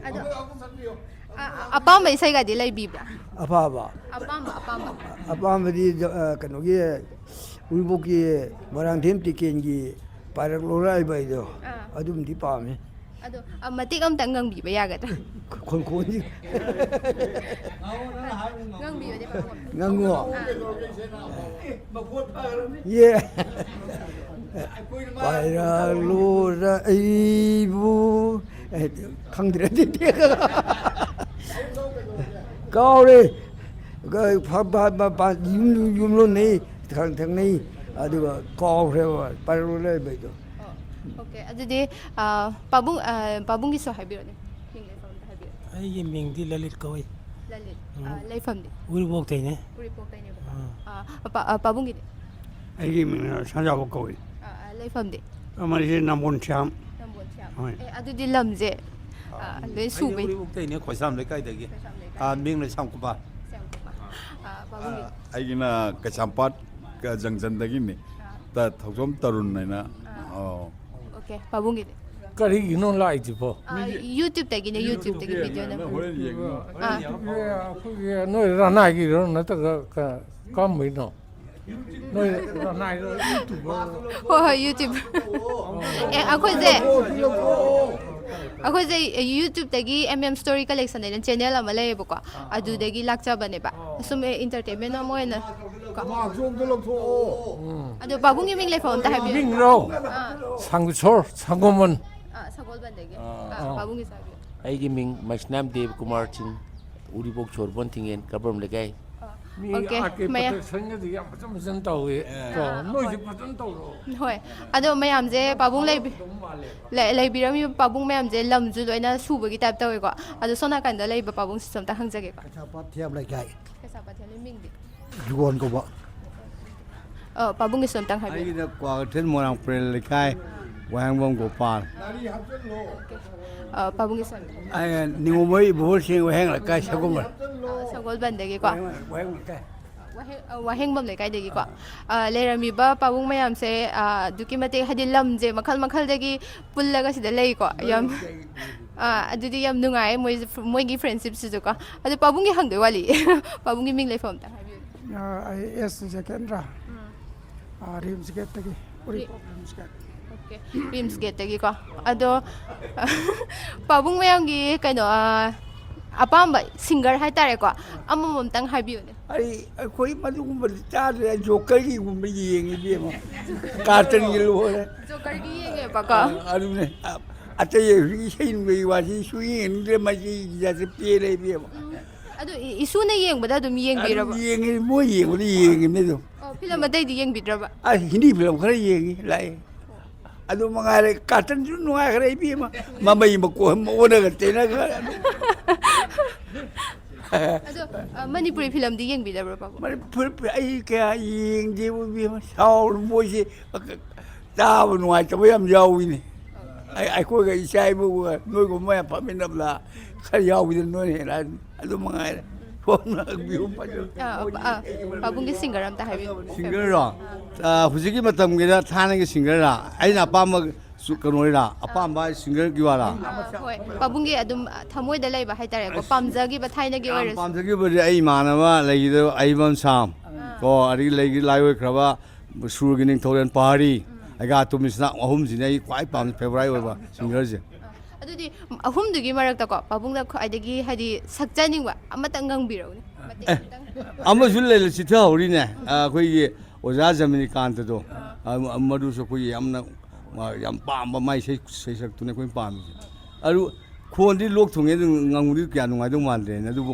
ꯑꯗꯣ ꯑꯄꯥꯝꯕ ꯏꯁꯩꯒꯗꯤ ꯂꯩꯕꯤꯕ꯭ꯔꯥ ꯑꯄꯥꯝꯕ ꯑꯄꯥꯝꯕ ꯑꯄꯥꯝꯕꯗꯤ ꯀꯩꯅꯣꯒꯤ ꯎꯔꯤꯄꯣꯛꯀꯤ ꯃꯣꯏꯔꯥꯡꯊꯦꯝ ꯇꯤꯀꯦꯟꯒꯤ ꯄꯥꯏꯔꯛꯂꯣꯔ ꯍꯥꯏꯕ ꯑꯩꯗꯣ ꯑꯗꯨꯝꯗꯤ ꯄꯥꯝꯃꯦ ꯑꯗꯣ ꯃꯇꯦꯛ ꯑꯃꯇꯪ ꯉꯪꯕꯤꯕ ꯌꯥꯒꯗ꯭ꯔꯥ ꯈꯣꯟꯈꯣꯟꯁꯤ ꯉꯪꯕꯤꯌꯨꯅꯦ ꯉꯪꯉꯣ ꯌꯦ ꯄꯥꯏꯔꯛꯂꯣꯔ ꯑꯩꯕꯨ ꯈꯪꯗ꯭ꯔꯦ ꯑꯗꯨꯗꯤ ꯀꯥꯎꯔꯦ ꯌꯨꯝꯂꯣꯟꯅꯩ ꯊꯪꯅꯩ ꯑꯗꯨꯒ ꯀꯥꯎꯈ꯭ꯔꯦꯕ ꯄꯥꯏꯔꯛꯂꯣꯔ ꯍꯥꯏꯕ ꯑꯩꯗꯣ ꯑꯣꯀꯦ ꯑꯗꯨꯗꯤ ꯄꯥꯕꯨꯡꯒꯤꯁꯨ ꯍꯥꯏꯕꯤꯔꯣꯅꯦ ꯃꯤꯡ ꯂꯩꯐꯝꯗ ꯍꯥꯏꯕꯤꯔꯣ ꯑꯩꯒꯤ ꯃꯤꯡꯗꯤ ꯂꯂꯤꯠ ꯀꯧꯏ ꯂꯂꯤꯠ ꯂꯩꯐꯝꯗꯤ ꯎꯔꯤꯄꯣꯛꯇꯩꯅꯦ ꯎꯔꯤꯄꯣꯛꯇꯩꯅꯦꯕꯀꯣ ꯄꯥꯕꯨꯡꯒꯤꯗꯤ ꯑꯩꯒꯤ ꯃꯤꯡꯅ ꯁꯟꯖꯥꯎꯕ ꯀꯧꯏ ꯂꯩꯐꯝꯗꯤ ꯑꯃꯁꯤ ꯅꯝꯕꯣꯟ ꯁ꯭ꯌꯥꯝ ꯑꯗꯨꯗꯤ ꯂꯝꯁꯦ ꯂꯣꯏ ꯁꯨꯕꯩ ꯎꯔꯤꯄꯣꯛꯇꯩꯅꯦ ꯈꯣꯏꯁꯥꯝ ꯂꯩꯀꯥꯏꯗꯒꯤ ꯃꯤꯡꯅ ꯁꯥꯝꯀꯨꯄꯥ ꯑꯩꯒꯤꯅ ꯀꯩꯁꯥꯝꯄꯥꯠ ꯖꯪꯁꯟꯗꯒꯤꯅꯤ ꯊꯧꯖꯣꯝ ꯇꯔꯨꯟ ꯍꯥꯏꯅ ꯑꯣꯀꯦ ꯄꯥꯕꯨꯡꯒꯤꯗꯤ ꯀꯔꯤꯒꯤꯅꯣ ꯂꯥꯛꯏꯁꯤꯕꯣ ꯌꯨꯇ꯭ꯌꯨꯕꯇꯒꯤꯅꯦ ꯌꯨꯇ꯭ꯌꯨꯕꯇꯒꯤ ꯚꯤꯗꯤꯑꯣ ꯑꯩꯈꯣꯏꯒꯤ ꯅꯣꯏ ꯔꯅꯥꯏꯒꯤꯔꯣ ꯅꯠꯇ꯭ꯔꯒ ꯀꯔꯝꯕꯩꯅꯣ ꯅꯣꯏ ꯔꯅꯥꯏꯔꯣ ꯌꯨꯇ꯭ꯌꯨꯕꯔ ꯍꯣꯏ ꯌꯨꯇ꯭ꯌꯨꯕ ꯑꯩꯈꯣꯏꯁꯦ ꯌꯨꯇ꯭ꯌꯨꯕꯇꯒꯤ ꯁ꯭ꯇꯣꯔꯤ ꯀꯂꯦꯛꯁꯟ ꯍꯥꯏꯅ ꯆꯦꯅꯦꯜ ꯑꯃ ꯂꯩꯌꯦꯕꯀꯣ ꯑꯗꯨꯗꯒꯤ ꯂꯥꯛꯆꯕꯅꯦꯕ ꯁꯨꯝ ꯏꯟꯇꯔꯇꯦꯟꯃꯦꯟ ꯑꯃ ꯑꯣꯏꯅ ꯑꯗꯣ ꯄꯥꯕꯨꯡꯒꯤ ꯃꯤꯡ ꯂꯩꯐꯝ ꯑꯝꯇ ꯍꯥꯏꯕꯤꯌꯨ ꯃꯤꯡꯔꯣ ꯁꯪꯒꯁꯣꯔ ꯁꯪꯒꯣꯃꯟ ꯁꯒꯣꯜꯕꯟꯗꯒꯤ ꯄꯥꯕꯨꯡꯒꯤꯁꯨ ꯍꯥꯏꯕꯤꯌꯨ ꯑꯩꯒꯤ ꯃꯤꯡ ꯃꯩꯁꯅꯥꯝ ꯗꯦꯕ ꯀꯨꯃꯥꯔ ꯁꯤꯡ ꯎꯔꯤꯄꯣꯛ ꯁꯣꯔꯕꯣꯟ ꯊꯤꯡꯉꯦꯟ ꯀꯕ꯭ꯔꯝ ꯂꯩꯀꯥꯏ ꯃꯤ ꯑꯥꯔꯀꯦ ꯄ꯭ꯔꯣꯇꯦꯛꯁꯟꯒꯗꯤ ꯌꯥꯝ ꯐꯖꯅ ꯇꯧꯋꯤ ꯅꯣꯏꯁꯨ ꯐꯖꯅ ꯇꯧꯔꯣ ꯍꯣꯏ ꯑꯗꯣ ꯃꯌꯥꯝꯁꯦ ꯄꯥꯕꯨꯡ ꯂꯩꯕꯤꯔꯝꯃꯤꯕ ꯄꯥꯕꯨꯡ ꯃꯌꯥꯝꯁꯦ ꯂꯝꯁꯨ ꯂꯣꯏꯅ ꯁꯨꯕꯒꯤ ꯇꯥꯏꯞ ꯇꯧꯋꯦꯀꯣ ꯑꯗꯣ ꯁꯣꯝ ꯅꯥꯀꯟꯗ ꯂꯩꯕ ꯄꯥꯕꯨꯡꯁꯤꯁꯨ ꯑꯝꯇ ꯍꯪꯖꯒꯦꯀꯣ ꯀꯩꯁꯥꯝꯄꯥꯠ ꯊꯤꯌꯥꯝ ꯂꯩꯀꯥꯏ ꯀꯩꯁꯥꯝꯄꯥꯠ ꯃꯤꯡꯗꯤ ꯖꯨꯒꯣꯟ ꯀꯧꯕ ꯄꯥꯕꯨꯡꯒꯤꯁꯨ ꯑꯝꯇꯪ ꯍꯥꯏꯕꯤꯌꯨ ꯑꯩꯒꯤꯅ ꯀ꯭ꯋꯥꯀꯩꯊꯦꯜ ꯃꯣꯏꯔꯥꯡ ꯄꯨꯔꯦꯜ ꯂꯩꯀꯥꯏ ꯋꯥꯍꯦꯡꯕꯝ ꯒꯣꯄꯥꯜ ꯄꯥꯕꯨꯡꯒꯤꯁꯨ ꯅꯤꯉꯣꯝꯕꯩ ꯏꯕꯣꯜꯁꯤꯡ ꯋꯥꯍꯦꯡ ꯂꯩꯀꯥꯏ ꯁꯒꯣꯜꯕꯟ ꯁꯒꯣꯜꯕꯟꯗꯒꯤꯀꯣ ꯋꯥꯍꯦꯡ ꯂꯩꯀꯥꯏ ꯋꯥꯍꯦꯡꯕꯝ ꯂꯩꯀꯥꯏꯗꯒꯤꯀꯣ ꯂꯩꯔꯝꯃꯤꯕ ꯄꯥꯕꯨꯡ ꯃꯌꯥꯝꯁꯦ ꯑꯗꯨꯛꯀꯤ ꯃꯇꯤꯛ ꯍꯥꯏꯗꯤ ꯂꯝꯁꯦ ꯃꯈꯜ ꯃꯈꯜꯗꯒꯤ ꯄꯨꯜꯂꯒ ꯁꯤꯗ ꯂꯩꯀꯣ ꯌꯥꯝ ꯑꯗꯨꯗꯤ ꯌꯥꯝ ꯅꯨꯡꯉꯥꯏ ꯃꯣꯏꯒꯤ ꯐ꯭ꯔꯦꯟꯁꯤꯞꯁꯤꯁꯨꯀꯣ ꯑꯗꯣ ꯄꯥꯕꯨꯡꯒꯤ ꯍꯪꯗꯣꯏ ꯋꯥꯠꯂꯤ ꯄꯥꯕꯨꯡꯒꯤ ꯃꯤꯡ ꯂꯩꯐꯝ ꯑꯝꯇ ꯍꯥꯏꯕꯤꯌꯨ ꯑꯩ ꯑꯦꯁ ꯖꯦꯀꯦꯟꯗ꯭ꯔ ꯔꯤꯝꯁ ꯒꯦꯠꯇꯒꯤ ꯔꯤꯝꯁ ꯒꯦꯠꯇꯒꯤꯀꯣ ꯑꯗꯣ ꯄꯥꯕꯨꯡ ꯃꯌꯥꯝꯒꯤ ꯀꯩꯅꯣ ꯑꯄꯥꯝꯕ ꯁꯤꯡꯒꯔ ꯍꯥꯏꯇꯥꯔꯦꯀꯣ ꯑꯃꯃꯝꯇꯪ ꯍꯥꯏꯕꯤꯌꯨꯅꯦ ꯑꯩꯈꯣꯏ ꯃꯗꯨꯒꯨꯝꯕꯗꯤ ꯆꯥꯗ꯭ꯔꯦ ꯖꯣꯀꯔꯒꯤꯒꯨꯝꯕ ꯌꯦꯡꯉꯤꯕꯦꯝꯃ ꯀꯥꯔꯇꯟꯒꯤ ꯂꯣꯏꯔꯦ ꯖꯣꯀꯔꯒꯤ ꯌꯦꯡꯉꯦꯕꯀꯣ ꯑꯗꯨꯅꯦ ꯑꯇꯩ ꯏꯁꯩ ꯅꯨꯡꯒꯤ ꯋꯥꯁꯤ ꯁꯨꯌꯦꯡꯅꯤꯡꯗ꯭ꯔꯦ ꯃꯁꯤꯒꯤꯁꯦ ꯄꯦꯜꯂꯦ ꯏꯕꯦꯝꯃ ꯑꯗꯨ ꯏꯁꯨꯅ ꯌꯦꯡꯕꯗ ꯑꯗꯨꯝ ꯌꯦꯡꯕꯤꯔꯕ ꯌꯦꯡꯉꯤ ꯃꯣꯏ ꯌꯦꯡꯕꯗ ꯌꯦꯡꯉꯤꯕꯅꯤ ꯑꯗꯨꯝ ꯐꯤꯂꯝ ꯑꯇꯩꯗꯤ ꯌꯦꯡꯕꯤꯗ꯭ꯔꯕ ꯍꯤꯟꯗꯤ ꯐꯤꯂꯝ ꯈꯔ ꯌꯦꯡꯉꯤ ꯂꯥꯛꯑꯦ ꯑꯗꯨ ꯃꯉꯥꯏꯔꯦ ꯀꯥꯔꯇꯟꯁꯨ ꯅꯨꯡꯉꯥꯏꯈ꯭ꯔꯦ ꯏꯕꯦꯝꯃ ꯃꯃꯩ ꯃꯀꯣꯟ ꯑꯣꯟꯅꯒ ꯇꯩꯅꯒ ꯑꯗꯣ ꯃꯅꯤꯄꯨꯔꯤ ꯐꯤꯂꯝꯗꯤ ꯌꯦꯡꯕꯤꯗꯕ꯭ꯔꯣ ꯄꯥꯕꯨꯡ ꯃꯅꯤꯄꯨꯔꯤ ꯑꯩ ꯀꯌꯥ ꯌꯦꯡꯗꯦꯕ ꯏꯕꯦꯝꯃ ꯁꯥꯎꯔ ꯃꯣꯏꯁꯦ ꯇꯥꯕ ꯅꯨꯡꯉꯥꯏꯇꯕ ꯌꯥꯝ ꯌꯥꯎꯏꯅꯦ ꯑꯩꯈꯣꯏꯒ ꯏꯆꯥ ꯏꯕꯨꯒ ꯅꯣꯏꯒꯨꯝꯕ ꯃꯌꯥꯝ ꯐꯝꯃꯤꯟꯅꯕꯗ ꯈꯔ ꯌꯥꯎꯕꯤꯗ ꯅꯣꯏꯅ ꯍꯦꯟꯅ ꯑꯗꯨ ꯃꯉꯥꯏꯔꯦ ꯄꯥꯕꯨꯡꯒꯤ ꯁꯤꯡꯒꯔ ꯑꯝꯇ ꯍꯥꯏꯕꯤꯌꯨ ꯁꯤꯡꯒꯔꯔꯣ ꯍꯧꯖꯤꯛꯀꯤ ꯃꯇꯝꯒꯤꯗ ꯊꯥꯏꯅꯒꯤ ꯁꯤꯡꯒꯔꯔꯥ ꯑꯩꯅ ꯑꯄꯥꯝꯕ ꯀꯩꯅꯣꯔꯥ ꯑꯄꯥꯝꯕ ꯁꯤꯡꯒꯔꯒꯤ ꯋꯥꯔꯥ ꯍꯣꯏ ꯄꯥꯕꯨꯡꯒꯤ ꯑꯗꯨꯝ ꯊꯃꯣꯏꯗ ꯂꯩꯕ ꯍꯥꯏꯇꯥꯔꯦꯀꯣ ꯄꯥꯝꯖꯈꯤꯕ ꯊꯥꯏꯅꯒꯤ ꯑꯣꯏꯔꯁꯨ ꯄꯥꯝꯖꯈꯤꯕꯗꯤ ꯑꯩ ꯏꯃꯥꯟꯅꯕ ꯂꯩꯈꯤꯗꯕ ꯑꯩꯕꯝ ꯁꯥꯝ ꯀꯣ ꯑꯗꯒꯤ ꯂꯥꯏꯑꯣꯏꯈ꯭ꯔꯕ ꯁꯨꯔꯒꯤ ꯅꯤꯡꯊꯧꯔꯦꯜ ꯄꯥꯔꯤ ꯑꯩꯒꯥ ꯇꯨꯃꯤꯁꯅ ꯑꯍꯨꯝꯁꯤꯅ ꯑꯩ ꯈ꯭ꯋꯥꯏ ꯄꯥꯝꯕ ꯐꯦꯚꯣꯔꯥꯏꯠ ꯑꯣꯏꯕ ꯁꯤꯡꯒꯔꯁꯦ ꯑꯗꯨꯗꯤ ꯑꯍꯨꯝꯗꯨꯒꯤ ꯃꯔꯛꯇꯀꯣ ꯄꯥꯕꯨꯡꯅ ꯈ꯭ꯋꯥꯏꯗꯒꯤ ꯍꯥꯏꯗꯤ ꯁꯛꯆꯅꯤꯡꯕ ꯑꯃꯇꯪ ꯉꯪꯕꯤꯔꯛꯎꯅꯦ ꯑꯃꯁꯨ ꯂꯩ ꯆꯤꯊꯍꯧꯔꯤꯅꯦ ꯑꯩꯈꯣꯏꯒꯤ ꯑꯣꯖꯥ ꯖꯃꯤꯅꯤꯀꯥꯟꯇꯗꯣ ꯃꯗꯨꯁꯨ ꯑꯩꯈꯣꯏꯒꯤ ꯌꯥꯝ ꯄꯥꯝꯕ ꯃꯥꯏ ꯁꯩꯁꯛꯇꯨꯅꯦ ꯑꯩꯈꯣꯏꯅ ꯄꯥꯝꯃꯤꯁꯦ ꯑꯗꯨ ꯈꯣꯟꯗꯤ ꯂꯣꯛ ꯊꯨꯡꯉꯦ ꯑꯗꯨ ꯉꯪꯕꯗꯤ ꯀꯌꯥ ꯅꯨꯡꯉꯥꯏꯗꯧ ꯃꯥꯟꯗ꯭ꯔꯦꯅꯦ ꯑꯗꯨꯕꯨ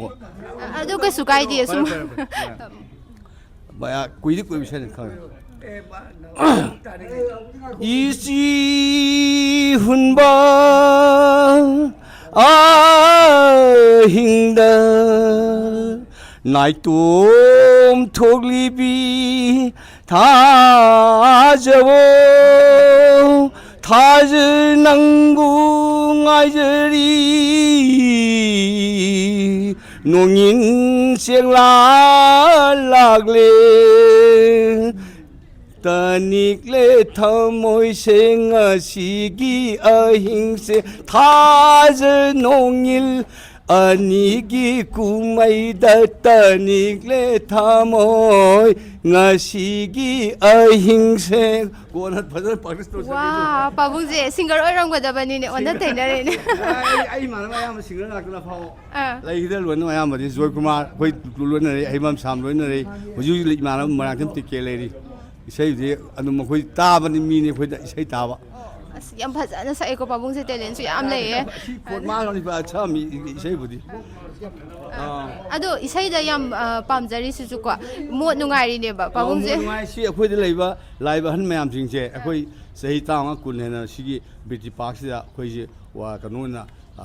ꯑꯗꯨ ꯀꯩꯁꯨ ꯀꯥꯏꯗꯦ ꯁꯨꯝ ꯀꯨꯏꯗꯤ ꯀꯨꯏꯕꯁꯦ ꯈꯪꯉꯦ 이시 훈바 아hinda 나이톰 톡리비 다저보 다즈낭궁 아이저리 농인 생랄락레 तनिकले थमोय सेंगासिगी अहिंसे थाज नोंगिल अनिगी कुमैदा तनिकले थमोय ngasiगी अहिंसे कोना फजर पाकिस्तान वा पाबुंजे सिंगर ओइरंगदबनिने ओना तैनरेने आई माना मयाम सिंगर लाकना फाव लाइदा लोन मयाम बदि जोय कुमार कोइ लोनरे हेमम साम लोनरे हुजु माना मराठम टिके लेरी इसाइदि अनु मखोइ ताबनि मीने खोइ इसाइ ताबा अस याम फजाना साइको पाबुंसे टेलेन्ट याम लैए कोट मागनि बा अच्छा मी इसाइबुदि अदो इसाइदा याम पामजरी सुजुको मोट नुंगारिनेबा पाबुंसे नुंगाइ सि अखोइदि लैबा लाइबा हन मयाम सिंसे अखोइ सही तांगा कुन हेना सिगी बिटी पार्क सिदा अखोइजे वा कनोना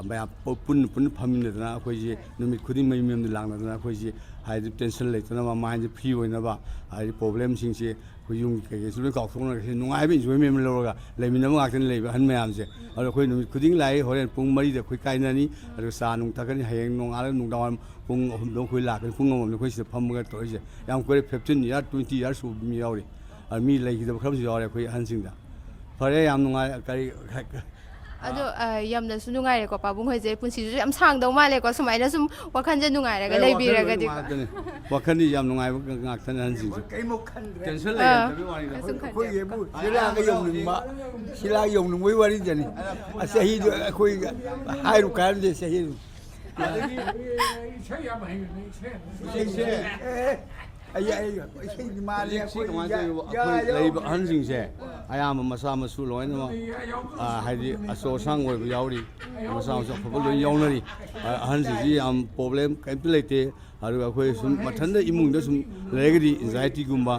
मयाम पुन फमिनदना अखोइजे नुमित खुदि मैमेम लांगदना अखोइजे हाइदि टेंशन लेतना मा माइंड फ्री होइनबा हाइदि प्रॉब्लम सिंसे खुयुं केकेसु काउथोंना नुंगाइबि इन्जॉयमेंट लौरगा लेमिनम गाक्तन लेबा हन मयामसे अरो खोइ नुमित खुदिं लाइ होरेन पुंग मरि द खोइ काइनानी अरो सा नुंग तकनि हयेंग नोंगाल नुंगदाव पुंग दो खोइ लाकन पुंग ममने खोइ सिदा फमगा तोइसे याम कोइ 15 इयर 20 इयर सु मी यावरि अ मी लेगिदब खरम यावरे खोइ हनसिंगदा फरे याम नुंगाइ करि अदो यामनसु नुंगाइरेको पाबुंग होइजे पुन्सिजु याम सांगदौ मालेको सुमाइना सुम वखनजे नुंगाइरगा लेबिरगादि वखनदि याम नुंगाइबो गाक्तन हनसिंजु कैमो खन्ड्रे टेंशन लेबि वारि खोइ येबु सिलागा यौनिंबा सिलागा यौनिंबोइ वारि जनि असहि खोइ हाइरु कारदे सहि ꯑꯗꯒꯤ ꯏꯁꯩ ꯌꯥꯝ ꯍꯩꯕꯅꯤ ꯏꯁꯩ ꯂꯩꯕ ꯑꯍꯟꯁꯤꯡꯁꯦ ꯑꯌꯥꯝꯕ ꯃꯆꯥ ꯃꯁꯨ ꯂꯣꯏꯅꯃꯛ ꯍꯥꯏꯗꯤ ꯑꯆꯧ ꯑꯁꯥꯡ ꯑꯣꯏꯕ ꯌꯥꯎꯔꯤ ꯃꯆꯥ ꯃꯁꯨ ꯑꯐꯕ ꯂꯣꯏ ꯌꯥꯎꯅꯔꯤ ꯑꯍꯟꯁꯤꯡꯁꯤ ꯌꯥꯝ ꯄ꯭ꯔꯣꯕ꯭ꯂꯦꯝ ꯀꯩꯝꯇ ꯂꯩꯇꯦ ꯑꯗꯨꯒ ꯑꯩꯈꯣꯏ ꯁꯨꯝ ꯃꯊꯟꯗ ꯏꯃꯨꯡꯗ ꯁꯨꯝ ꯂꯩꯔꯒꯗꯤ ꯑꯦꯟꯖꯥꯏꯇꯤꯒꯨꯝꯕ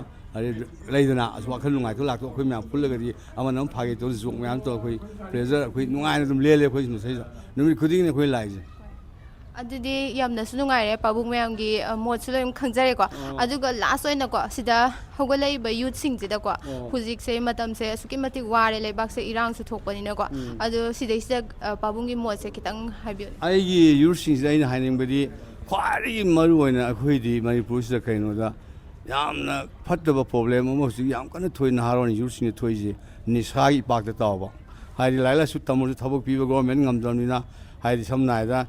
ꯂꯩꯗꯅ ꯋꯥꯈꯜ ꯅꯨꯡꯉꯥꯏꯇꯕ ꯂꯥꯛꯇꯣ ꯑꯩꯈꯣꯏ ꯃꯌꯥꯝ ꯄꯨꯜꯂꯒꯗꯤ ꯑꯃꯅ ꯑꯃ ꯐꯥꯒꯦ ꯇꯧꯔ ꯖꯣꯛ ꯃꯌꯥꯝ ꯇꯧꯔ ꯑꯩꯈꯣꯏ ꯄ꯭ꯂꯦꯖꯔ ꯑꯩꯈꯣꯏ ꯅꯨꯡꯉꯥꯏꯅ ꯑꯗꯨꯝ ꯂꯦꯜꯂꯦ ꯑꯩꯈꯣꯏ ꯃꯁꯩꯗ ꯅꯨꯃꯤꯠ ꯈꯨꯗꯤꯡꯒꯤ ꯑꯩꯈꯣꯏ ꯂꯥꯛꯏꯁꯦ ꯑꯗꯨꯗꯤ ꯌꯥꯝꯅꯁꯨ ꯅꯨꯡꯉꯥꯏꯔꯦ ꯄꯥꯕꯨꯡ ꯃꯌꯥꯝꯒꯤ ꯃꯣꯠꯁꯨ ꯂꯣꯏꯅ ꯈꯪꯖꯔꯦꯀꯣ ꯑꯗꯨꯒ ꯂꯥꯁ ꯑꯣꯏꯅꯀꯣ ꯁꯤꯗ ꯍꯧꯒꯠꯂꯛꯏꯕ ꯌꯨꯠꯁꯤꯡꯁꯤꯗꯀꯣ ꯍꯧꯖꯤꯛꯁꯦ ꯃꯇꯝꯁꯦ ꯑꯁꯨꯛꯀꯤ ꯃꯇꯤꯛ ꯋꯥꯔꯦ ꯂꯩꯕꯥꯛꯁꯦ ꯏꯔꯥꯡꯁꯨ ꯊꯣꯛꯄꯅꯤꯅꯀꯣ ꯑꯗꯨ ꯁꯤꯗꯩꯁꯤꯗ ꯄꯥꯕꯨꯡꯒꯤ ꯃꯣꯠꯁꯦ ꯈꯤꯇꯪ ꯍꯥꯏꯕꯤꯌꯨ ꯑꯩꯒꯤ ꯌꯨꯠꯁꯤꯡꯁꯤꯗ ꯑꯩꯅ ꯍꯥꯏꯅꯤꯡꯕꯗꯤ ꯈ꯭ꯋꯥꯏꯗꯒꯤ ꯃꯔꯨꯑꯣꯏꯅ ꯑꯩꯈꯣꯏꯗꯤ ꯃꯅꯤꯄꯨꯔꯁꯤꯗ ꯀꯩꯅꯣꯗ ꯌꯥꯝꯅ ꯐꯠꯇꯕ ꯄ꯭ꯔꯣꯕ꯭ꯂꯦꯝ ꯑꯃ ꯍꯧꯖꯤꯛ ꯌꯥꯝ ꯀꯟꯅ ꯊꯣꯛꯏ ꯅꯍꯥꯔꯣꯟ ꯌꯨꯠꯁꯤꯡꯅ ꯊꯣꯛꯏꯁꯦ ꯅꯤꯁꯥꯒꯤ ꯏꯄꯥꯛꯇ ꯇꯥꯎꯕ ꯍꯥꯏꯗꯤ ꯂꯥꯏꯔꯤꯛ ꯂꯥꯏꯁꯨ ꯇꯝꯃꯁꯨ ꯊꯕꯛ ꯄꯤꯕ ꯒꯣꯔꯃꯦꯟ ꯉꯝꯗꯕꯅꯤꯅ ꯍꯥꯏꯗꯤ ꯁꯝꯅ ꯍꯥꯏꯔꯕꯗ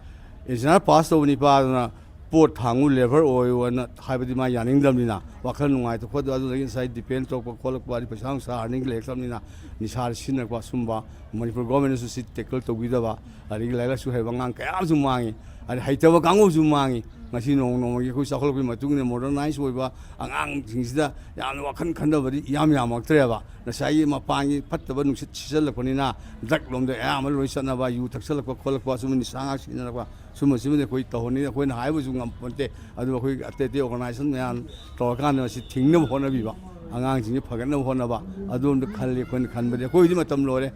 ꯑꯦꯛꯖꯥꯝ ꯄꯥꯁ ꯇꯧꯕ ꯅꯤꯄꯥꯗꯨꯅ ꯄꯣꯠ ꯊꯥꯡꯉꯨ ꯂꯦꯕꯔ ꯑꯣꯏꯌꯣꯅ ꯍꯥꯏꯕꯗꯤ ꯃꯥ ꯌꯥꯅꯤꯡꯗꯕꯅꯤꯅ ꯋꯥꯈꯜ ꯅꯨꯡꯉꯥꯏꯇ ꯈꯣꯠꯇ ꯑꯗꯨꯗꯒꯤ ꯉꯁꯥꯏ ꯗꯤꯄꯦꯟ ꯇꯧꯔꯛꯄ ꯈꯣꯠꯂꯛꯄ ꯑꯗꯩ ꯄꯩꯁꯥ ꯅꯨꯡꯁꯥ ꯑꯥꯔꯅꯤꯡ ꯂꯩꯔꯛꯇꯕꯅꯤꯅ ꯅꯤꯁꯥꯗ ꯁꯤꯖꯤꯟꯅꯔꯛꯄ ꯁꯨꯝꯕ ꯃꯅꯤꯄꯨꯔ ꯒꯣꯔꯃꯦꯟꯅꯁꯨ ꯁꯤ ꯇꯦꯀꯜ ꯇꯧꯕꯤꯗꯕ ꯑꯗꯒꯤ ꯂꯥꯏꯔꯤꯛ ꯂꯥꯏꯁꯨ ꯍꯩꯕ ꯑꯉꯥꯡ ꯀꯌꯥ ꯑꯃꯁꯨ ꯃꯥꯡꯉꯤ ꯑꯗꯩ ꯍꯩꯇꯕ ꯀꯥꯡꯕꯨꯁꯨ ꯃꯥꯡꯉꯤ ꯉꯁꯤ ꯅꯣꯡꯃꯒꯤ ꯑꯩꯈꯣꯏ ꯆꯥꯎꯈꯠꯂꯛꯄꯒꯤ ꯃꯇꯨꯡ ꯏꯟꯅ ꯃꯣꯗꯔꯅꯥꯏꯖ ꯑꯣꯏꯕ ꯑꯉꯥꯡꯁꯤꯡꯁꯤꯗ ꯌꯥꯝꯅ ꯋꯥꯈꯜ ꯈꯟꯗꯕꯗꯤ ꯌꯥꯝꯃꯛꯇ꯭ꯔꯦꯕ ꯉꯁꯥꯏꯒꯤ ꯃꯄꯥꯟꯒꯤ ꯐꯠꯇꯕ ꯅꯨꯡꯁꯤꯠ ꯁꯤꯖꯜꯂꯛꯄꯅꯤꯅ ꯗ꯭ꯔꯛ ꯂꯣꯝꯗ ꯑꯌꯥꯝꯕ ꯂꯣꯏ ꯆꯠꯅꯕ ꯌꯨ ꯊꯛꯆꯜꯂꯛꯄ ꯈꯣꯠꯂꯛꯄ ꯁꯨꯝꯕ ꯅꯤꯁꯥ ꯉꯥꯛ ꯁꯤꯖꯤꯟꯅꯔꯛꯄ ꯁꯨꯝꯕꯁꯤꯃꯗꯤ ꯑꯩꯈꯣꯏ ꯇꯧꯍꯟꯅꯤꯡꯉꯤ ꯑꯩꯈꯣꯏꯅ ꯍꯥꯏꯕꯁꯨ ꯉꯝꯄꯣꯟꯇꯦ ꯑꯗꯨꯒ ꯑꯩꯈꯣꯏ ꯑꯇꯩ ꯑꯇꯩ ꯑꯣꯔꯒꯅꯥꯏꯖꯦꯁꯟ ꯃꯌꯥꯝ ꯇꯧꯔꯀꯥꯟꯗ ꯃꯁꯤ ꯊꯤꯡꯅꯕ ꯍꯣꯠꯅꯕꯤꯕ ꯑꯉꯥꯡꯁꯤꯡꯁꯤ ꯐꯒꯠꯅꯕ ꯍꯣꯠꯅꯕ ꯑꯗꯣꯝꯗ ꯈꯜꯂꯤ ꯑꯩꯈꯣꯏꯅ ꯈꯟꯕꯗꯤ ꯑꯩꯈꯣꯏꯗꯤ ꯃꯇꯝ ꯂꯣꯏꯔꯦ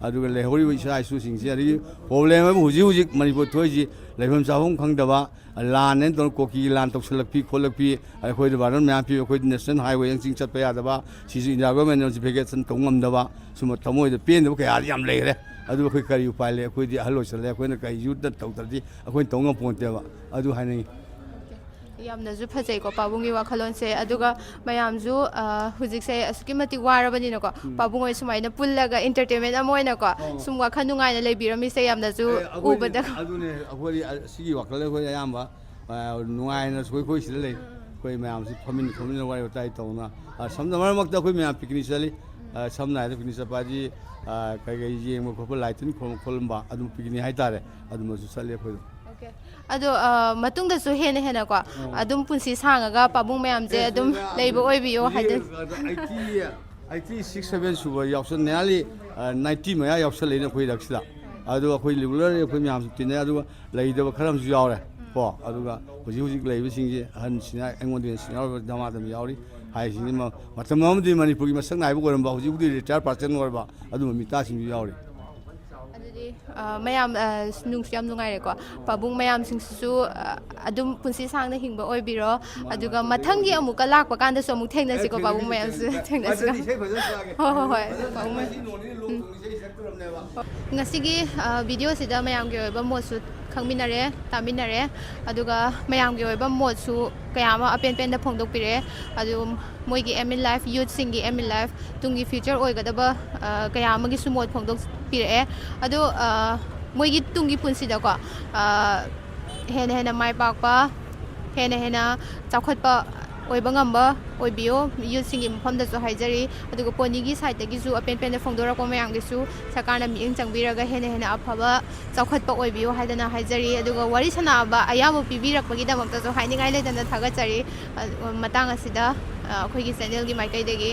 ꯑꯗꯨꯒ ꯂꯩꯍꯧꯔꯤꯕ ꯏꯆꯥ ꯏꯁꯨꯁꯤꯡꯁꯤ ꯑꯗꯒꯤ ꯄ꯭ꯔꯣꯕ꯭ꯂꯦꯝ ꯍꯥꯏꯕꯨ ꯍꯧꯖꯤꯛ ꯃꯅꯤꯄꯨꯔ ꯊꯣꯛꯏꯁꯤ ꯂꯩꯐꯝ ꯆꯥꯐꯝ ꯈꯪꯗꯕ ꯂꯥꯟ ꯍꯥꯏꯅ ꯇꯧꯔ ꯀꯣꯀꯤꯒꯤ ꯂꯥꯟ ꯇꯧꯁꯤꯜꯂꯛꯄꯤ ꯈꯣꯠꯂꯛꯄꯤ ꯑꯩꯈꯣꯏꯗ ꯕꯥꯔꯗꯟ ꯃꯌꯥꯝ ꯄꯤꯕ ꯑꯩꯈꯣꯏꯗꯤ ꯅꯦꯁꯅꯦꯜ ꯍꯥꯏꯋꯦ ꯆꯤꯡ ꯆꯠꯄ ꯌꯥꯗꯕ ꯁꯤꯁꯨ ꯏꯟꯗꯤꯌꯥ ꯒꯣꯔꯃꯦꯟꯅ ꯅꯣꯇꯤꯐꯤꯀꯦꯁꯟ ꯇꯧ ꯉꯝꯗꯕ ꯁꯨꯝꯕ ꯊꯃꯣꯏꯗ ꯄꯦꯟꯗꯕ ꯀꯌꯥꯗꯤ ꯌꯥꯝ ꯂꯩꯈ꯭ꯔꯦ ꯑꯗꯨ ꯑꯩꯈꯣꯏ ꯀꯔꯤ ꯎꯄꯥꯏ ꯂꯩ ꯑꯩꯈꯣꯏꯗꯤ ꯑꯍꯜ ꯑꯣꯏꯁꯜꯂꯦ ꯑꯩꯈꯣꯏꯅ ꯀꯔꯤ ꯌꯨꯠꯇ ꯇꯧꯗ꯭ꯔꯗꯤ ꯑꯩꯈꯣꯏꯅ ꯇꯧ ꯉꯝꯄꯣꯟꯇꯦꯕ ꯑꯗꯨ ꯍꯥꯏꯅꯤꯡꯉꯤ ꯌꯥꯝꯅꯁꯨ ꯐꯖꯩꯀꯣ ꯄꯥꯕꯨꯡꯒꯤ ꯋꯥꯈꯜꯂꯣꯟꯁꯦ ꯑꯗꯨꯒ ꯃꯌꯥꯝꯁꯨ ꯍꯧꯖꯤꯛꯁꯦ ꯑꯁꯨꯛꯀꯤ ꯃꯇꯤꯛ ꯋꯥꯔꯕꯅꯤꯅꯀꯣ ꯄꯥꯕꯨꯡ ꯍꯣꯏ ꯁꯨꯃꯥꯏꯅ ꯄꯨꯜꯂꯒ ꯏꯟꯇꯔꯇꯦꯟꯃꯦꯟ ꯑꯃ ꯑꯣꯏꯅꯀꯣ ꯁꯨꯝ ꯋꯥꯈꯜ ꯅꯨꯡꯉꯥꯏꯅ ꯂꯩꯕꯤꯔꯝꯃꯤꯁꯦ ꯌꯥꯝꯅꯁꯨ ꯎꯕꯗ ꯑꯗꯨꯅꯦ ꯑꯩꯈꯣꯏ ꯁꯤꯒꯤ ꯋꯥꯈꯜꯗ ꯑꯩꯈꯣꯏ ꯑꯌꯥꯝꯕ ꯅꯨꯡꯉꯥꯏꯅ ꯑꯩꯈꯣꯏ ꯁꯤꯗ ꯂꯩ ꯑꯩꯈꯣꯏ ꯃꯌꯥꯝꯁꯤ ꯐꯝꯃꯤꯟꯅ ꯋꯥꯔꯤ ꯋꯥꯇꯥꯏ ꯇꯧꯅ ꯁꯝꯅ ꯃꯔꯛ ꯃꯔꯛꯇ ꯑꯩꯈꯣꯏ ꯃꯌꯥꯝ ꯄꯤꯛꯅꯤꯛ ꯆꯠꯂꯤ ꯁꯝꯅ ꯍꯥꯏꯔꯕꯗ ꯄꯤꯛꯅꯤꯛ ꯆꯠꯄ ꯍꯥꯏꯗꯤ ꯀꯩ ꯌꯦꯡꯕ ꯈꯣꯠꯄ ꯂꯥꯏꯇꯤꯟ ꯈꯣꯜꯂꯝꯕ ꯑꯗꯨꯝ ꯄꯤꯛꯅꯤꯛ ꯍꯥꯏꯇꯥꯔꯦ ꯑꯗꯨꯃꯁꯨ ꯆꯠꯂꯤ ꯑꯩꯈꯣꯏꯗꯣ ꯑꯗꯣ ꯃꯇꯨꯡꯗꯁꯨ ꯍꯦꯟꯅꯀꯣ ꯑꯗꯨꯝ ꯄꯨꯟꯁꯤ ꯁꯥꯡꯉꯒ ꯄꯥꯕꯨꯡ ꯃꯌꯥꯝꯁꯦ ꯑꯗꯨꯝ ꯂꯩꯕ ꯑꯣꯏꯕꯤꯌꯣ ꯍꯥꯏꯗꯤ 86, 7 ꯁꯨꯕ ꯌꯥꯎꯁꯜ ꯅꯤꯌꯥꯔꯂꯤ 90 ꯃꯌꯥ ꯌꯥꯎꯁꯜꯂꯛꯏꯅ ꯑꯩꯈꯣꯏ ꯔꯛꯁꯤꯗ ꯑꯗꯣ ꯑꯩꯈꯣꯏ ꯔꯤꯒꯨꯂꯔ ꯑꯩꯈꯣꯏ ꯃꯌꯥꯝꯁꯨ ꯇꯤꯟꯅꯩ ꯑꯗꯨꯒ ꯂꯩꯇꯕ ꯈꯔ ꯑꯃꯁꯨ ꯌꯥꯎꯔꯦ ꯀꯣ ꯑꯗꯨꯒ ꯍꯧꯖꯤꯛ ꯂꯩꯕꯁꯤꯡꯁꯦ ꯑꯍꯟꯁꯤꯅ ꯑꯩꯉꯣꯟꯗ ꯁꯤꯅꯤꯌꯔ ꯑꯣꯏꯕ ꯗꯃꯥꯗꯝ ꯌꯥꯎꯔꯤ ꯍꯥꯏꯁꯤꯡꯁꯤ ꯃꯇꯝ ꯑꯃꯗꯤ ꯃꯅꯤꯄꯨꯔꯒꯤ ꯃꯁꯛ ꯅꯥꯏꯕ ꯑꯣꯏꯔꯝꯕ ꯍꯧꯖꯤꯛꯄꯨꯗꯤ ꯔꯤꯇꯥꯌꯔ ꯄꯥꯔꯁꯟ ꯑꯣꯏꯔꯕ ꯑꯗꯨꯝꯕ ꯃꯤꯇꯥꯁꯤꯡꯁꯨ ꯌꯥꯎꯔꯤ ꯑꯗꯨꯗꯤ ꯃꯌꯥꯝ ꯅꯨꯡꯁꯨ ꯌꯥꯝ ꯅꯨꯡꯉꯥꯏꯔꯦꯀꯣ ꯄꯥꯕꯨꯡ ꯃꯌꯥꯝꯁꯤꯡꯁꯤꯁꯨ ꯑꯗꯨꯝ ꯄꯨꯟꯁꯤ ꯁꯥꯡꯅ ꯍꯤꯡꯕ ꯑꯣꯏꯕꯤꯔꯣ ꯑꯗꯨꯒ ꯃꯊꯪꯒꯤ ꯑꯃꯨꯛꯀ ꯂꯥꯛꯄ ꯀꯥꯟꯗꯁꯨ ꯑꯃꯨꯛ ꯊꯦꯡꯅꯁꯤꯀꯣ ꯄꯥꯕꯨꯡ ꯃꯌꯥꯝꯁꯨ ꯊꯦꯡꯅꯁꯤꯀꯣ ꯍꯣꯏ ꯉꯁꯤꯒꯤ ꯚꯤꯗꯤꯑꯣꯁꯤꯗ ꯃꯌꯥꯝꯒꯤ ꯑꯣꯏꯕ ꯃꯣꯠꯁꯨ ꯈꯪꯃꯤꯟꯅꯔꯦ ꯇꯥꯃꯤꯟꯅꯔꯦ ꯑꯗꯨꯒ ꯃꯌꯥꯝꯒꯤ ꯑꯣꯏꯕ ꯃꯣꯠꯁꯨ ꯀꯌꯥ ꯑꯃ ꯑꯄꯦꯟ ꯄꯦꯟꯗ ꯐꯣꯡꯗꯣꯛꯄꯤꯔꯛꯑꯦ ꯑꯗꯨ ꯃꯣꯏꯒꯤ ꯑꯦꯝ ꯏꯟ ꯂꯥꯏꯐ ꯌꯨꯠꯁꯤꯡꯒꯤ ꯑꯦꯝ ꯏꯟ ꯂꯥꯏꯐ ꯇꯨꯡꯒꯤ ꯐ꯭ꯌꯨꯆꯔ ꯑꯣꯏꯒꯗꯕ ꯀꯌꯥ ꯑꯃꯒꯤꯁꯨ ꯃꯣꯠ ꯐꯣꯡꯗꯣꯛꯄꯤꯔꯛꯑꯦ ꯑꯗꯣ ꯃꯣꯏꯒꯤ ꯇꯨꯡꯒꯤ ꯄꯨꯟꯁꯤꯗꯀꯣ ꯍꯦꯟꯅ ꯃꯥꯏ ꯄꯥꯛꯄ ꯍꯦꯟꯅ ꯆꯥꯎꯈꯠꯄ ꯑꯣꯏꯕ ꯉꯝꯕ ꯑꯣꯏꯕꯤꯌꯣ ꯌꯨꯠꯁꯤꯡꯒꯤ ꯃꯐꯝꯗꯁꯨ ꯍꯥꯏꯖꯔꯤ ꯑꯗꯨꯒ ꯄꯣꯅꯤꯒꯤ ꯁꯥꯏꯠꯇꯒꯤꯁꯨ ꯑꯄꯦꯟ ꯄꯦꯟꯗ ꯐꯣꯡꯗꯣꯔꯛꯄ ꯃꯌꯥꯝꯒꯤꯁꯨ ꯁꯔꯀꯥꯔꯅ ꯃꯤꯠꯌꯦꯡ ꯆꯪꯕꯤꯔꯒ ꯍꯦꯟꯅ ꯑꯐꯕ ꯆꯥꯎꯈꯠꯄ ꯑꯣꯏꯕꯤꯌꯣ ꯍꯥꯏꯗꯅ ꯍꯥꯏꯖꯔꯤ ꯑꯗꯨꯒ ꯋꯥꯔꯤ ꯁꯥꯟꯅꯕ ꯑꯌꯥꯝꯕ ꯄꯤꯕꯤꯔꯛꯄꯒꯤꯗꯃꯛꯇꯁꯨ ꯍꯥꯏꯅꯤꯡꯉꯥꯏ ꯂꯩꯇꯅ ꯊꯥꯒꯠꯆꯔꯤ ꯃꯇꯥꯡ ꯑꯁꯤꯗ ꯑꯩꯈꯣꯏꯒꯤ ꯆꯦꯅꯦꯜꯒꯤ ꯃꯥꯏꯀꯩꯗꯒꯤ